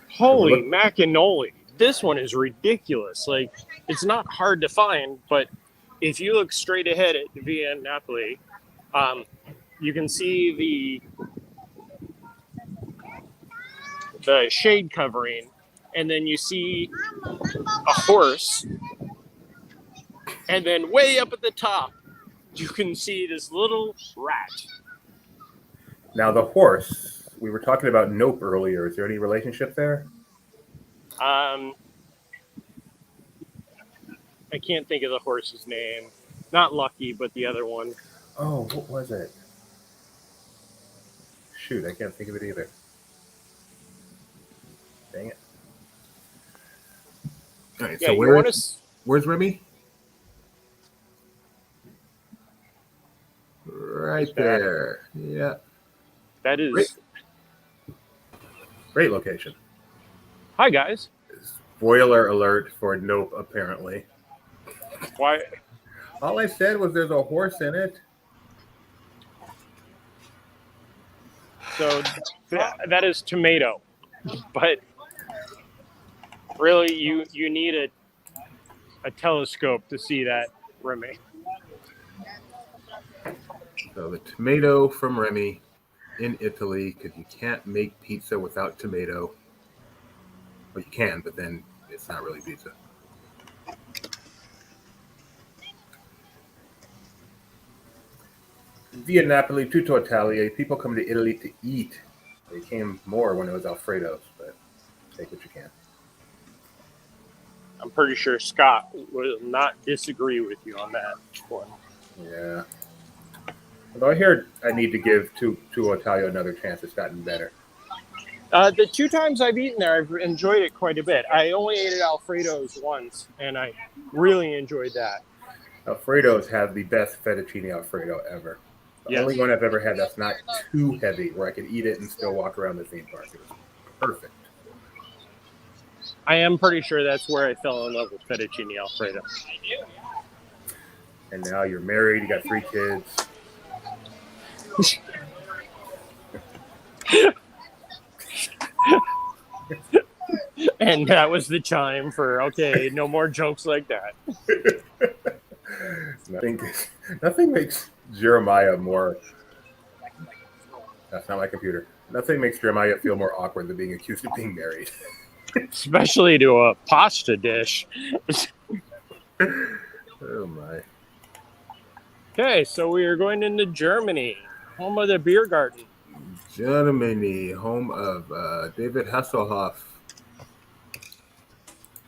Holy macanoli. This one is ridiculous. Like, it's not hard to find, but if you look straight ahead at Via Napoli, you can see the shade covering, and then you see a horse And then way up at the top, you can see this little rat. Now the horse. We were talking about Nope earlier. Is there any relationship there? I can't think of the horse's name. Not Lucky, but the other one. Oh, what was it? Shoot, I can't think of it either. Dang it. All right, Yeah, so you want where's Remy? Right there. Yeah. That is. Great location. Hi, guys. Spoiler alert for Nope, apparently. Why? All I said was there's a horse in it. So that is tomato, but really, you need a telescope to see that, Remy. So the tomato from Remy in Italy, because you can't make pizza without tomato. Well, you can, but then it's not really pizza. Via Napoli, tutto Italia. People come to Italy to eat. They came more when it was Alfredo's, but take what you can. I'm pretty sure Scott will not disagree with you on that one. Yeah. Although I hear I need to give Tutto Italia another chance. It's gotten better. The 2 times I've eaten there, I've enjoyed it quite a bit. I only ate at Alfredo's once, and I really enjoyed that. Alfredo's have the best fettuccine Alfredo ever. The only one I've ever had that's not too heavy, where I could eat it and still walk around the theme park. It was perfect. I am pretty sure that's where I fell in love with fettuccine Alfredo. And now you're married, you got 3 kids. And that was the chime for, okay, no more jokes like that. Nothing makes Jeremiah more... That's not my computer. Nothing makes Jeremiah feel more awkward than being accused of being married. Especially to a pasta dish. Oh, my. Okay, so we are going into Germany, home of the beer garden. Germany, home of David Hasselhoff.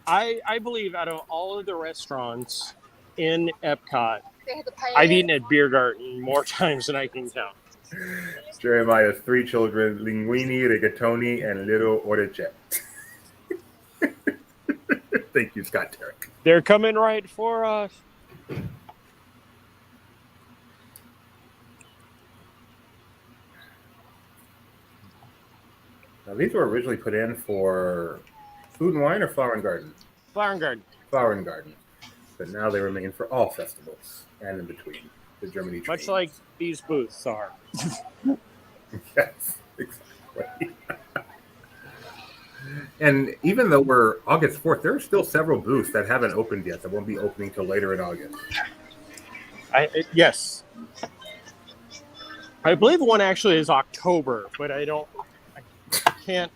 I believe out of all of the restaurants in Epcot, I've eaten at Beer Garden more times than I can count. Jeremiah's 3 children, linguini, rigatoni, and little orecchiette. Thank you, Scott Derrick. They're coming right for us. Now, these were originally put in for Food and Wine or Flower and Garden? Flower and Garden. Flower and Garden. But now they remain for all festivals and in between the Germany train. Much like these booths are. Yes, exactly. And even though we're August 4th, there are still several booths that haven't opened yet that won't be opening till later in August. Yes. I believe one actually is October, but I can't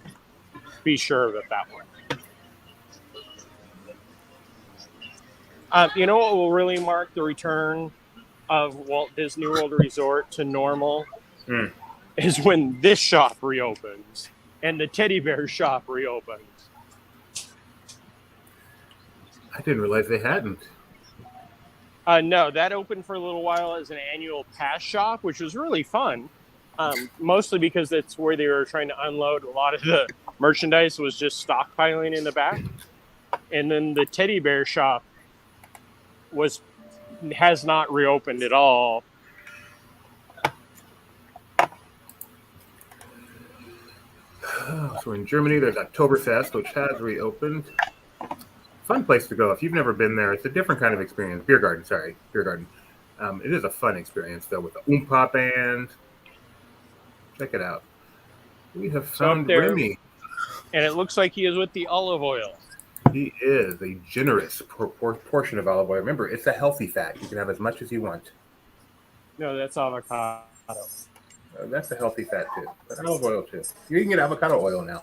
be sure about that one. You know what will really mark the return of Walt Disney World Resort to normal? Is when this shop reopens and the teddy bear shop reopens. I didn't realize they hadn't. No, that opened for a little while as an annual pass shop, which was really fun. Mostly because that's where they were trying to unload a lot of the merchandise was just stockpiling in the back. And then the teddy bear shop has not reopened at all. So in Germany, there's Oktoberfest, which has reopened. Fun place to go. If you've never been there, it's a different kind of experience. Beer garden. It is a fun experience, though, with the Oompa band. Check it out. We have found Remy. And it looks like he is with the olive oil. He is a generous portion of olive oil. Remember, it's a healthy fat. You can have as much as you want. No, that's avocado. That's a healthy fat, too. But olive oil, too. You can get avocado oil now.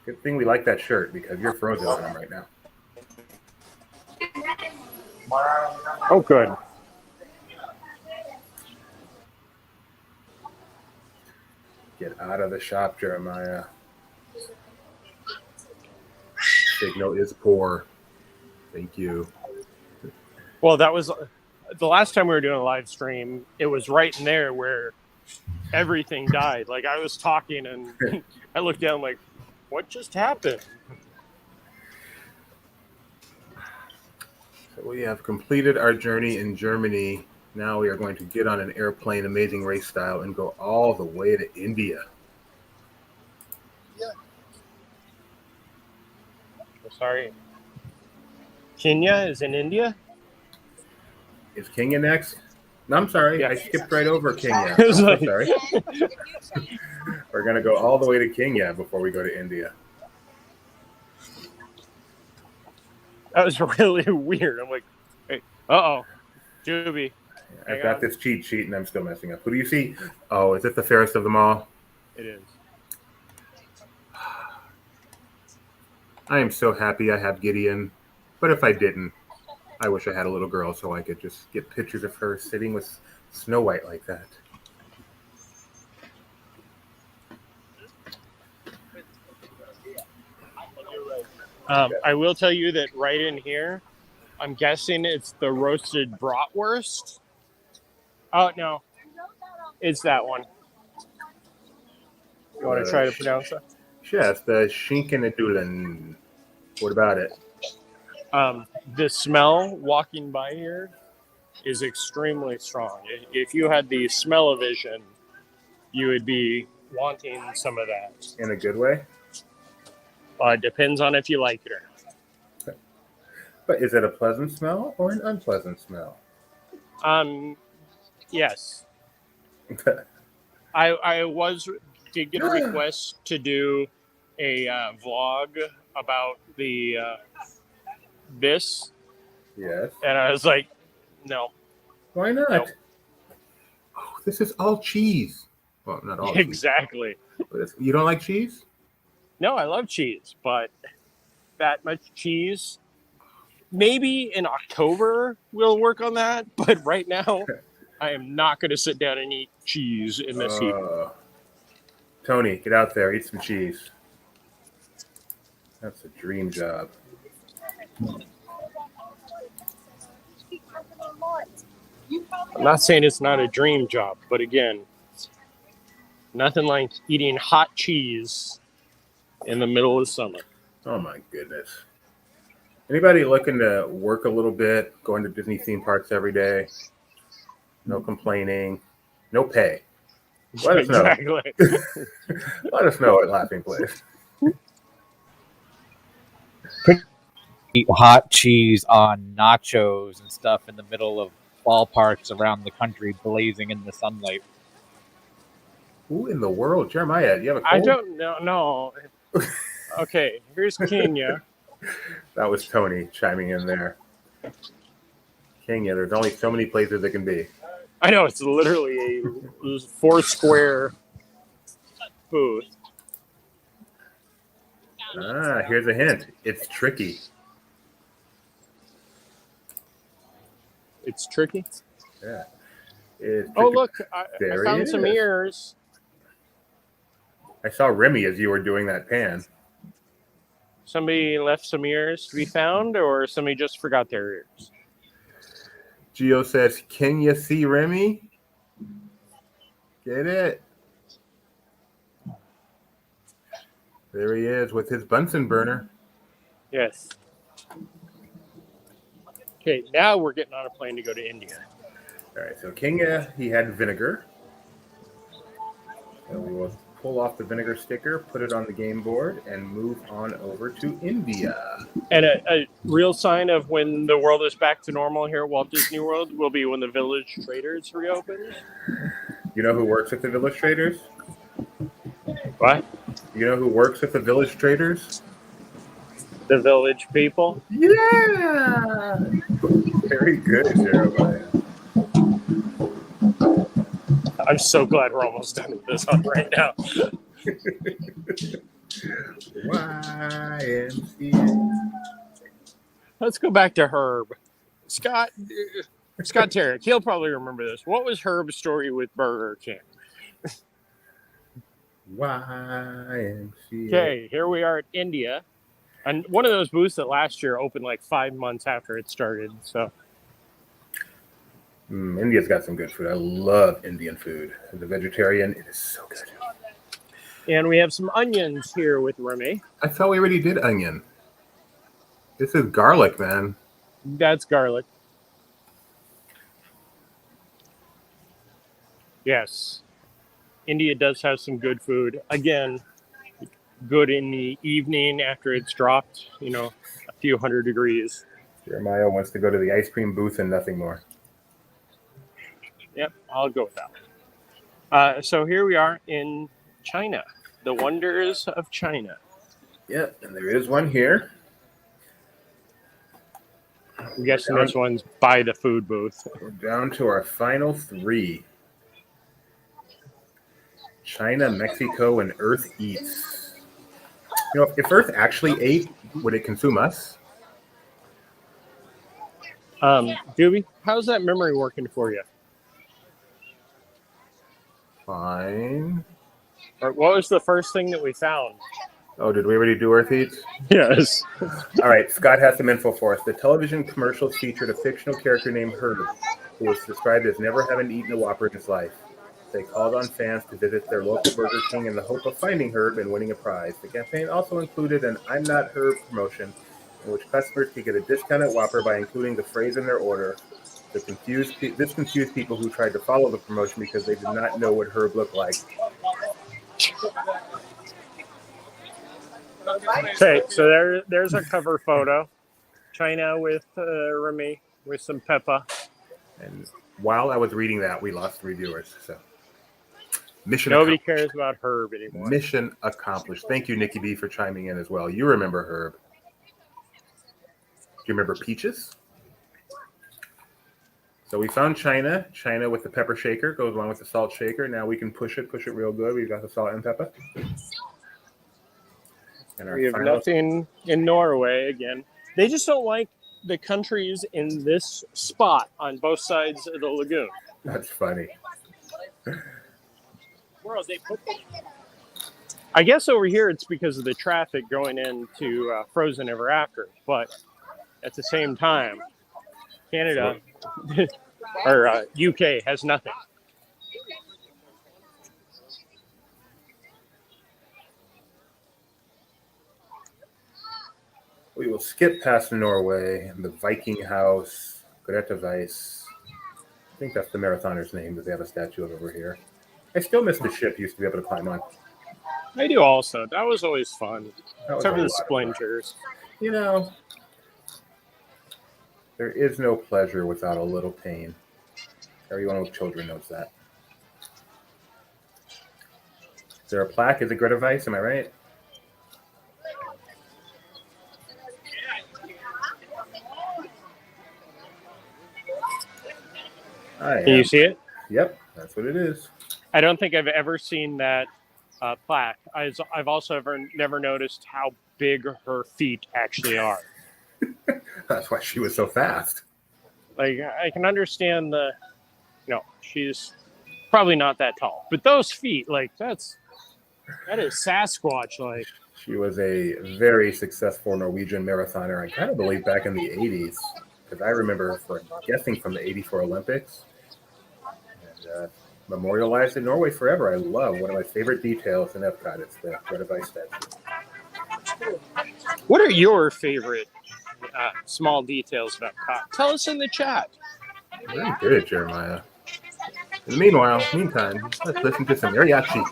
Good thing we like that shirt, because you're frozen on him right now. Oh, good. Get out of the shop, Jeremiah. Signal is poor. Thank you. Well, that was the last time we were doing a live stream. It was right in there where everything died. Like I was talking and I looked down like, what just happened? So we have completed our journey in Germany. Now we are going to get on an airplane, Amazing Race style, and go all the way to India. Sorry. Kenya is in India? Is Kenya next? No, I'm sorry. Yeah. I skipped right over Kenya. I I'm was so like- sorry. We're going to go all the way to Kenya before we go to India. That was really weird. I'm like, hey, uh-oh. Juby. I've got this cheat sheet and I'm still messing up. Who do you see? Oh, is it the fairest of them all? It is. I am so happy I have Gideon. But if I didn't, I wish I had a little girl so I could just get pictures of her sitting with Snow White like that. I will tell you that right in here, I'm guessing it's the roasted bratwurst. Oh, no. It's that one. You want to try to pronounce that? Yes, the Schinkenedulen. What about it? The smell walking by here is extremely strong. If you had the smell-o-vision, you would be wanting some of that. In a good way? It depends on if you like it or not. But is it a pleasant smell or an unpleasant smell? Yes. I did get a request to do a vlog about the this. Yes. And I was like, no. Why not? Nope. Oh, this is all cheese. Well, not all cheese. Exactly. You don't like cheese? No, I love cheese, but that much cheese. Maybe in October we'll work on that, but right now I am not going to sit down and eat cheese in this heat. Tony, get out there, eat some cheese. That's a dream job. I'm not saying it's not a dream job, but again, nothing like eating hot cheese in the middle of summer. Oh my goodness. Anybody looking to work a little bit, going to Disney theme parks every day? No complaining, no pay. Let us know. Exactly. Let us know at Laughing Place. Eat hot cheese on nachos and stuff in the middle of ballparks around the country, blazing in the sunlight. Who in the world? Jeremiah, do you have a cold? I don't know. No. Okay, here's Kenya. That was Tony chiming in there. Kenya, there's only so many places it can be. I know, it's literally a 4-square booth. Here's a hint. It's tricky. It's tricky. Yeah. It's Oh, tricky. look, I There found he some is. ears. I saw Remy as you were doing that pan. Somebody left some ears to be found, or somebody just forgot their ears? Gio says, can you see Remy? Get it? There he is with his Bunsen burner. Yes. Okay, now we're getting on a plane to go to India. All right, so Kenya, he had vinegar. So we will pull off the vinegar sticker, put it on the game board, and move on over to India. And a real sign of when the world is back to normal here at Walt Disney World will be when the Village Traders reopens. You know who works at the Village Traders? What? You know who works at the Village Traders? The Village people? Yeah! Very good, Jeremiah. I'm so glad we're almost done with this one right now. YMCA. Let's go back to Herb. Scott Tarek, he'll probably remember this. What was Herb's story with Burger King? YMCA. Okay, here we are at India, and one of those booths that last year opened like 5 months after it started. So India's got some good food. I love Indian food. As a vegetarian, it is so good. and we have some onions here with Remy. I thought we already did onion. This is garlic, man. That's garlic. Yes. India does have some good food. Again, good in the evening after it's dropped, a few hundred degrees. Jeremiah wants to go to the ice cream booth and nothing more. Yep, I'll go with that one. So here we are in China, the wonders of China. Yep, and there is one here. I'm guessing this one's by the food booth. We're down to our final 3. China, Mexico, and Earth eats. If Earth actually ate, would it consume us? Doobie, how's that memory working for you? Fine. Or what was the first thing that we found? Oh, did we already do Earth Eats? Yes. All right, Scott has some info for us. The television commercials featured a fictional character named Herb, who was described as never having eaten a Whopper in his life. They called on fans to visit their local Burger King in the hope of finding Herb and winning a prize. The campaign also included an I'm Not Herb promotion, in which customers could get a discounted Whopper by including the phrase in their order. This confused people who tried to follow the promotion because they did not know what Herb looked like. Okay, so there's a cover photo. China with Remy with some pepper. And while I was reading that, we lost 3 viewers. So nobody cares about Herb anymore. Mission accomplished. Thank you, Nikki B, for chiming in as well. You remember Herb. Do you remember Peaches? So we found China. China with the pepper shaker goes along with the salt shaker. Now we can push it real good. We've got the salt and pepper. And we have nothing in Norway again. They just don't like the countries in this spot on both sides of the lagoon. That's funny. I guess over here it's because of the traffic going into Frozen Ever After, but at the same time, Canada or UK has nothing. We will skip past Norway and the Viking House, Greta Weiss. I think that's the marathoner's name that they have a statue of over here. I still miss the ship you used to be able to climb on. I do also. That was always fun. Except for the splinters. There is no pleasure without a little pain. Everyone with children knows that. Is there a plaque? Is it Greta Weiss? Am I right? Can you see it? Yep, that's what it is. I don't think I've ever seen that plaque. I've also never noticed how big her feet actually are. That's why she was so fast. Like, I can understand she's probably not that tall, but those feet, that is Sasquatch like. She was a very successful Norwegian marathoner. I kind of believe back in the 80s, because I remember her guessing from the 84 Olympics. And memorialized in Norway forever. I love one of my favorite details in EPCOT. It's the Greta Weiss statue. What are your favorite small details about EPCOT? Tell us in the chat. Very good, Jeremiah. In the meantime, let's listen to some mariachi.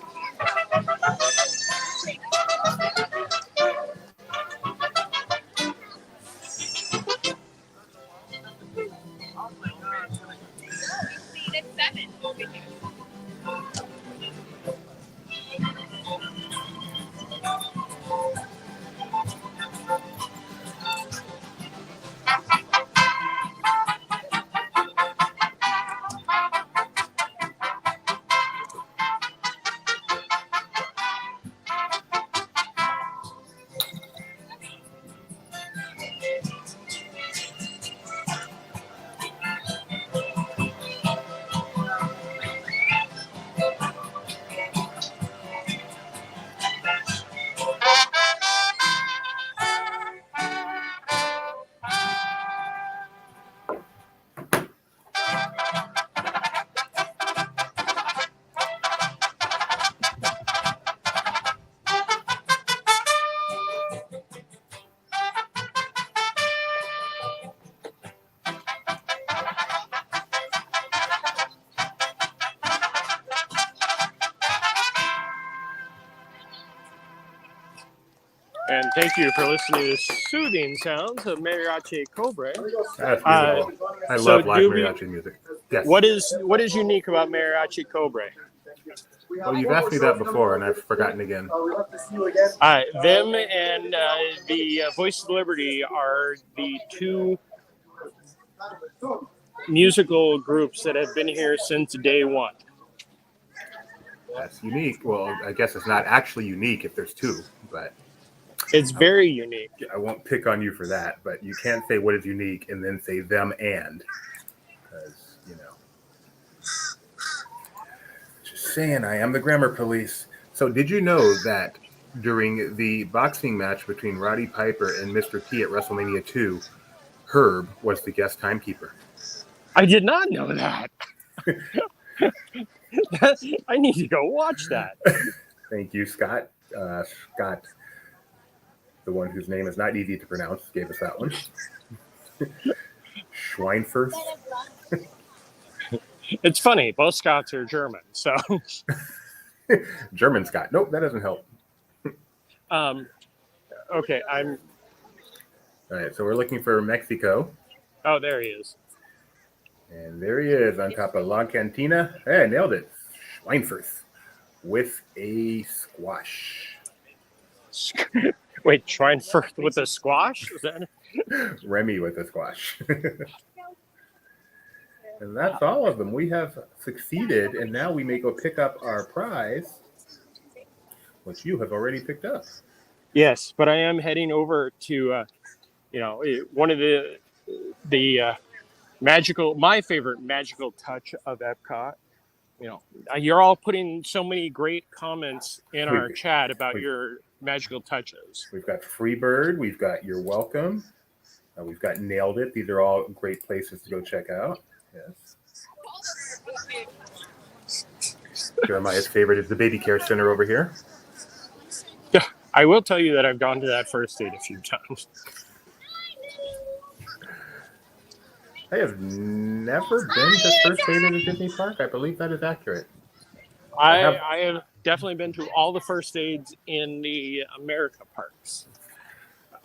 And thank you for listening to the soothing sounds of Mariachi Cobre. That's beautiful. I so love live do we- mariachi music. Yes. What is unique about Mariachi Cobre? Well, you've asked me that before, and I've forgotten again. Them and the Voice of Liberty are the two musical groups that have been here since day one. That's unique. Well, I guess it's not actually unique if there's two, but It's very unique. I won't pick on you for that. But you can't say what is unique and then say them and, because, you know. Just saying, I am the grammar police. So did you know that during the boxing match between Roddy Piper and Mr. T at WrestleMania 2, Herb was the guest timekeeper? I did not know that. I need to go watch that. Thank you, Scott. Scott, the one whose name is not easy to pronounce, gave us that one. Schweinfurth. It's funny. Both Scots are German, so. German Scott. Nope, that doesn't help. Okay, All right, so we're looking for Mexico. Oh, there he is. And there he is on top of La Cantina. Hey, I nailed it. Schweinfurth with a squash. Wait, Schweinfurth with a squash? Is that... Remy with a squash. And that's all of them. We have succeeded, and now we may go pick up our prize, which you have already picked up. Yes, but I am heading over to, one of the my favorite magical touch of EPCOT. You know, you're all putting so many great comments in our chat about your magical touches. We've got Freebird. We've got You're Welcome. We've got Nailed It. These are all great places to go check out. Yes. Jeremiah's favorite is the Baby Care Center over here. Yeah, I will tell you that I've gone to that first date a few times. I have never been to first date at a Disney park. I believe that is accurate. I have definitely been to all the first dates in the America parks.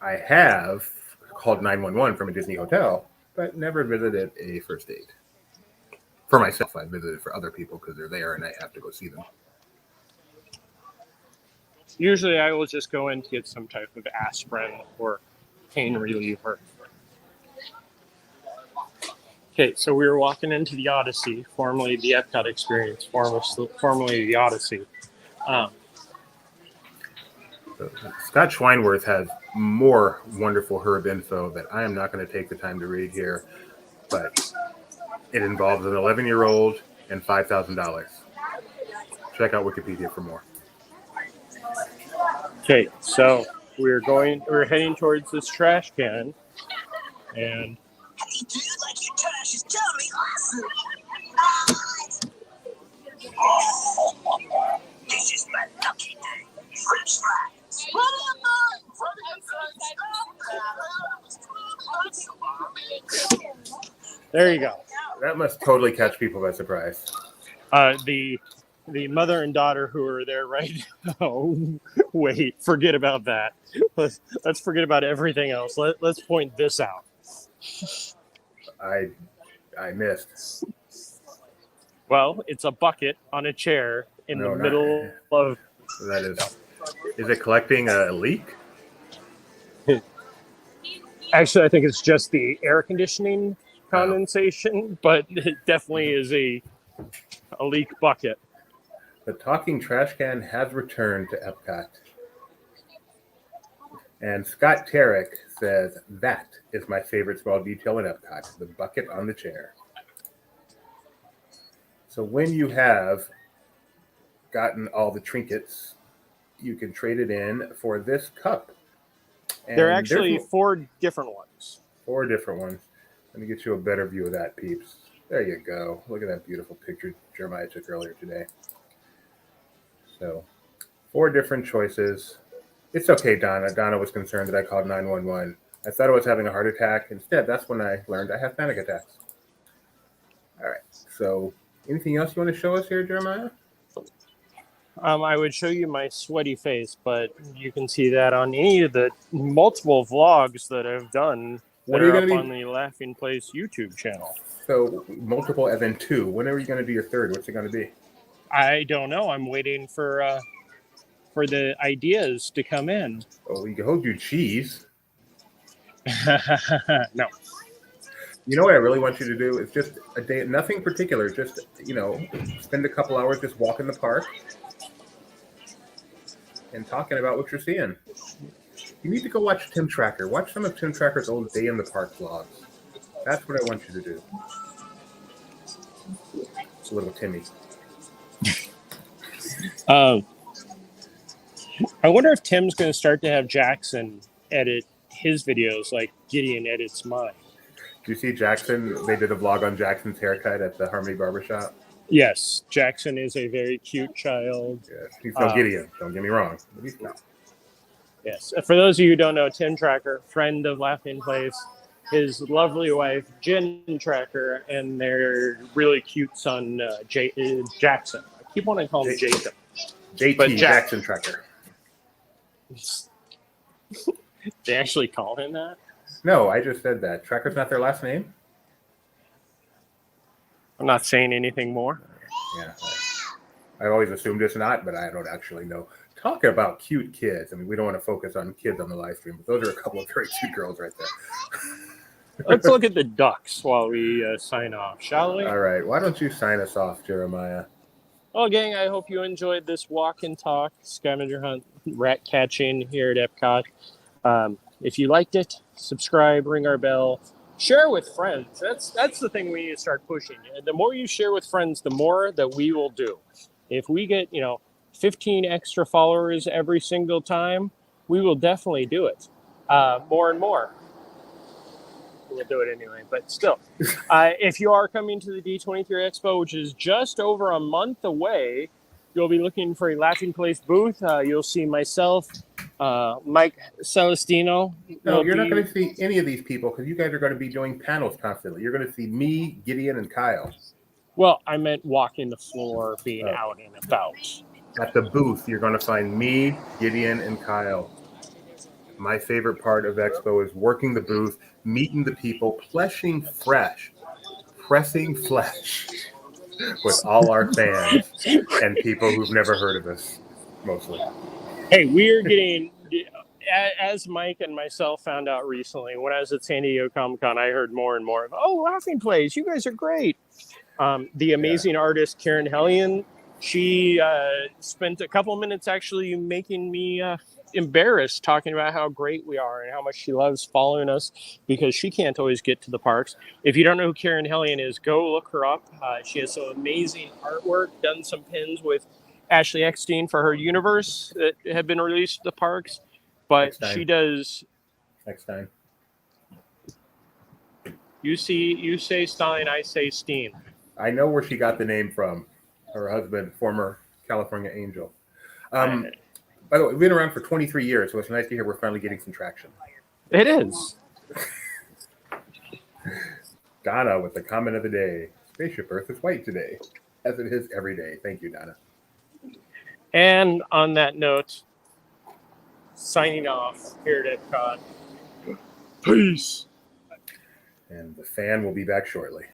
I have called 911 from a Disney hotel, but never visited a first date. For myself, I visited for other people because they're there and I have to go see them. Usually I will just go in to get some type of aspirin or pain reliever. Okay, so we were walking into the Odyssey, formerly the EPCOT Experience, formerly the Odyssey. Scott Schweinworth has more wonderful Herb info that I am not going to take the time to read here, but it involves an 11-year-old and $5,000. Check out Wikipedia for more. Okay, so we're heading towards this trash can, and Hey, dude, like your trash is totally awesome. This is my lucky day. French fries. there you go. That must totally catch people by surprise. The mother and daughter who are there right now. Wait, forget about that. Let's forget about everything else. Let's point this out. I missed. Well, it's a bucket on a chair in the middle of. That is it collecting a leak? Actually, I think it's just the air conditioning condensation, but it definitely is a leak bucket. The talking trash can has returned to EPCOT. And Scott Tarrick says, that is my favorite small detail in EPCOT, the bucket on the chair. So when you have gotten all the trinkets, you can trade it in for this cup. And there are actually 4 different ones. 4 different ones. Let me get you a better view of that, peeps. There you go. Look at that beautiful picture Jeremiah took earlier today. So 4 different choices. It's okay, Donna. Donna was concerned that I called 911. I thought I was having a heart attack. Instead, that's when I learned I have panic attacks. All right. So anything else you want to show us here, Jeremiah? I would show you my sweaty face, but you can see that on any of the multiple vlogs that I've done What that are you are going up to on be? the Laughing Place YouTube channel. So multiple as in two. When are you going to do your third? What's it going to be? I don't know. I'm waiting for the ideas to come in. Oh, we can hold you cheese. No. You know what I really want you to do is just a day, nothing particular. Just spend a couple hours just walking the park and talking about what you're seeing. You need to go watch Tim Tracker. Watch some of Tim Tracker's old Day in the Park vlogs. That's what I want you to do. It's a little Timmy. I wonder if Tim's going to start to have Jackson edit his videos like Gideon edits mine. Do you see Jackson? They did a vlog on Jackson's haircut at the Harmony Barbershop. Yes, Jackson is a very cute child. Yes, he's no Gideon. Don't get me wrong. But he's cute. Yes. For those of you who don't know, Tim Tracker, friend of Laughing Place, his lovely wife, Jen Tracker, and their really cute son, Jackson. I keep wanting to call him Jacob. JT Jackson Tracker. They actually call him that? No, I just said that. Tracker's not their last name? I'm not saying anything more. Yeah. I always assumed it's not, but I don't actually know. Talking about cute kids. I mean, we don't want to focus on kids on the live stream, but those are a couple of very cute girls right there. Let's look at the ducks while we sign off, shall we? All right. Why don't you sign us off, Jeremiah? Well, gang, I hope you enjoyed this walk and talk, scavenger hunt, rat catching here at EPCOT. If you liked it, subscribe, ring our bell, share with friends. That's the thing we need to start pushing. The more you share with friends, the more that we will do. If we get 15 extra followers every single time, we will definitely do it. More and more. We'll do it anyway, but still. If you are coming to the D23 Expo, which is just over a month away, you'll be looking for a Laughing Place booth. You'll see myself, Mike Celestino. No, you're not going to see any of these people because you guys are going to be doing panels constantly. You're going to see me, Gideon, and Kyle. Well, I meant walking the floor, being out and about. At the booth, you're going to find me, Gideon, and Kyle. My favorite part of Expo is working the booth, meeting the people, pressing flesh with all our fans and people who've never heard of us, mostly. Hey, we're getting, as Mike and myself found out recently, when I was at San Diego Comic-Con, I heard more and more of, Laughing Place, you guys are great. The amazing artist, Karen Hellion, she spent a couple minutes actually making me embarrassed talking about how great we are and how much she loves following us because she can't always get to the parks. If you don't know who Karen Hellion is, go look her up. She has some amazing artwork, done some pins with Ashley Eckstein for her universe that have been released to the parks. But she does... Eckstein. You say Stein, I say Steen. I know where she got the name from. Her husband, former California Angel. By the way, we've been around for 23 years, so it's nice to hear we're finally getting some traction. It is. Donna with the comment of the day. Spaceship Earth is white today, as it is every day. Thank you, Donna. And on that note, signing off here at EPCOT. Peace. And the fan will be back shortly.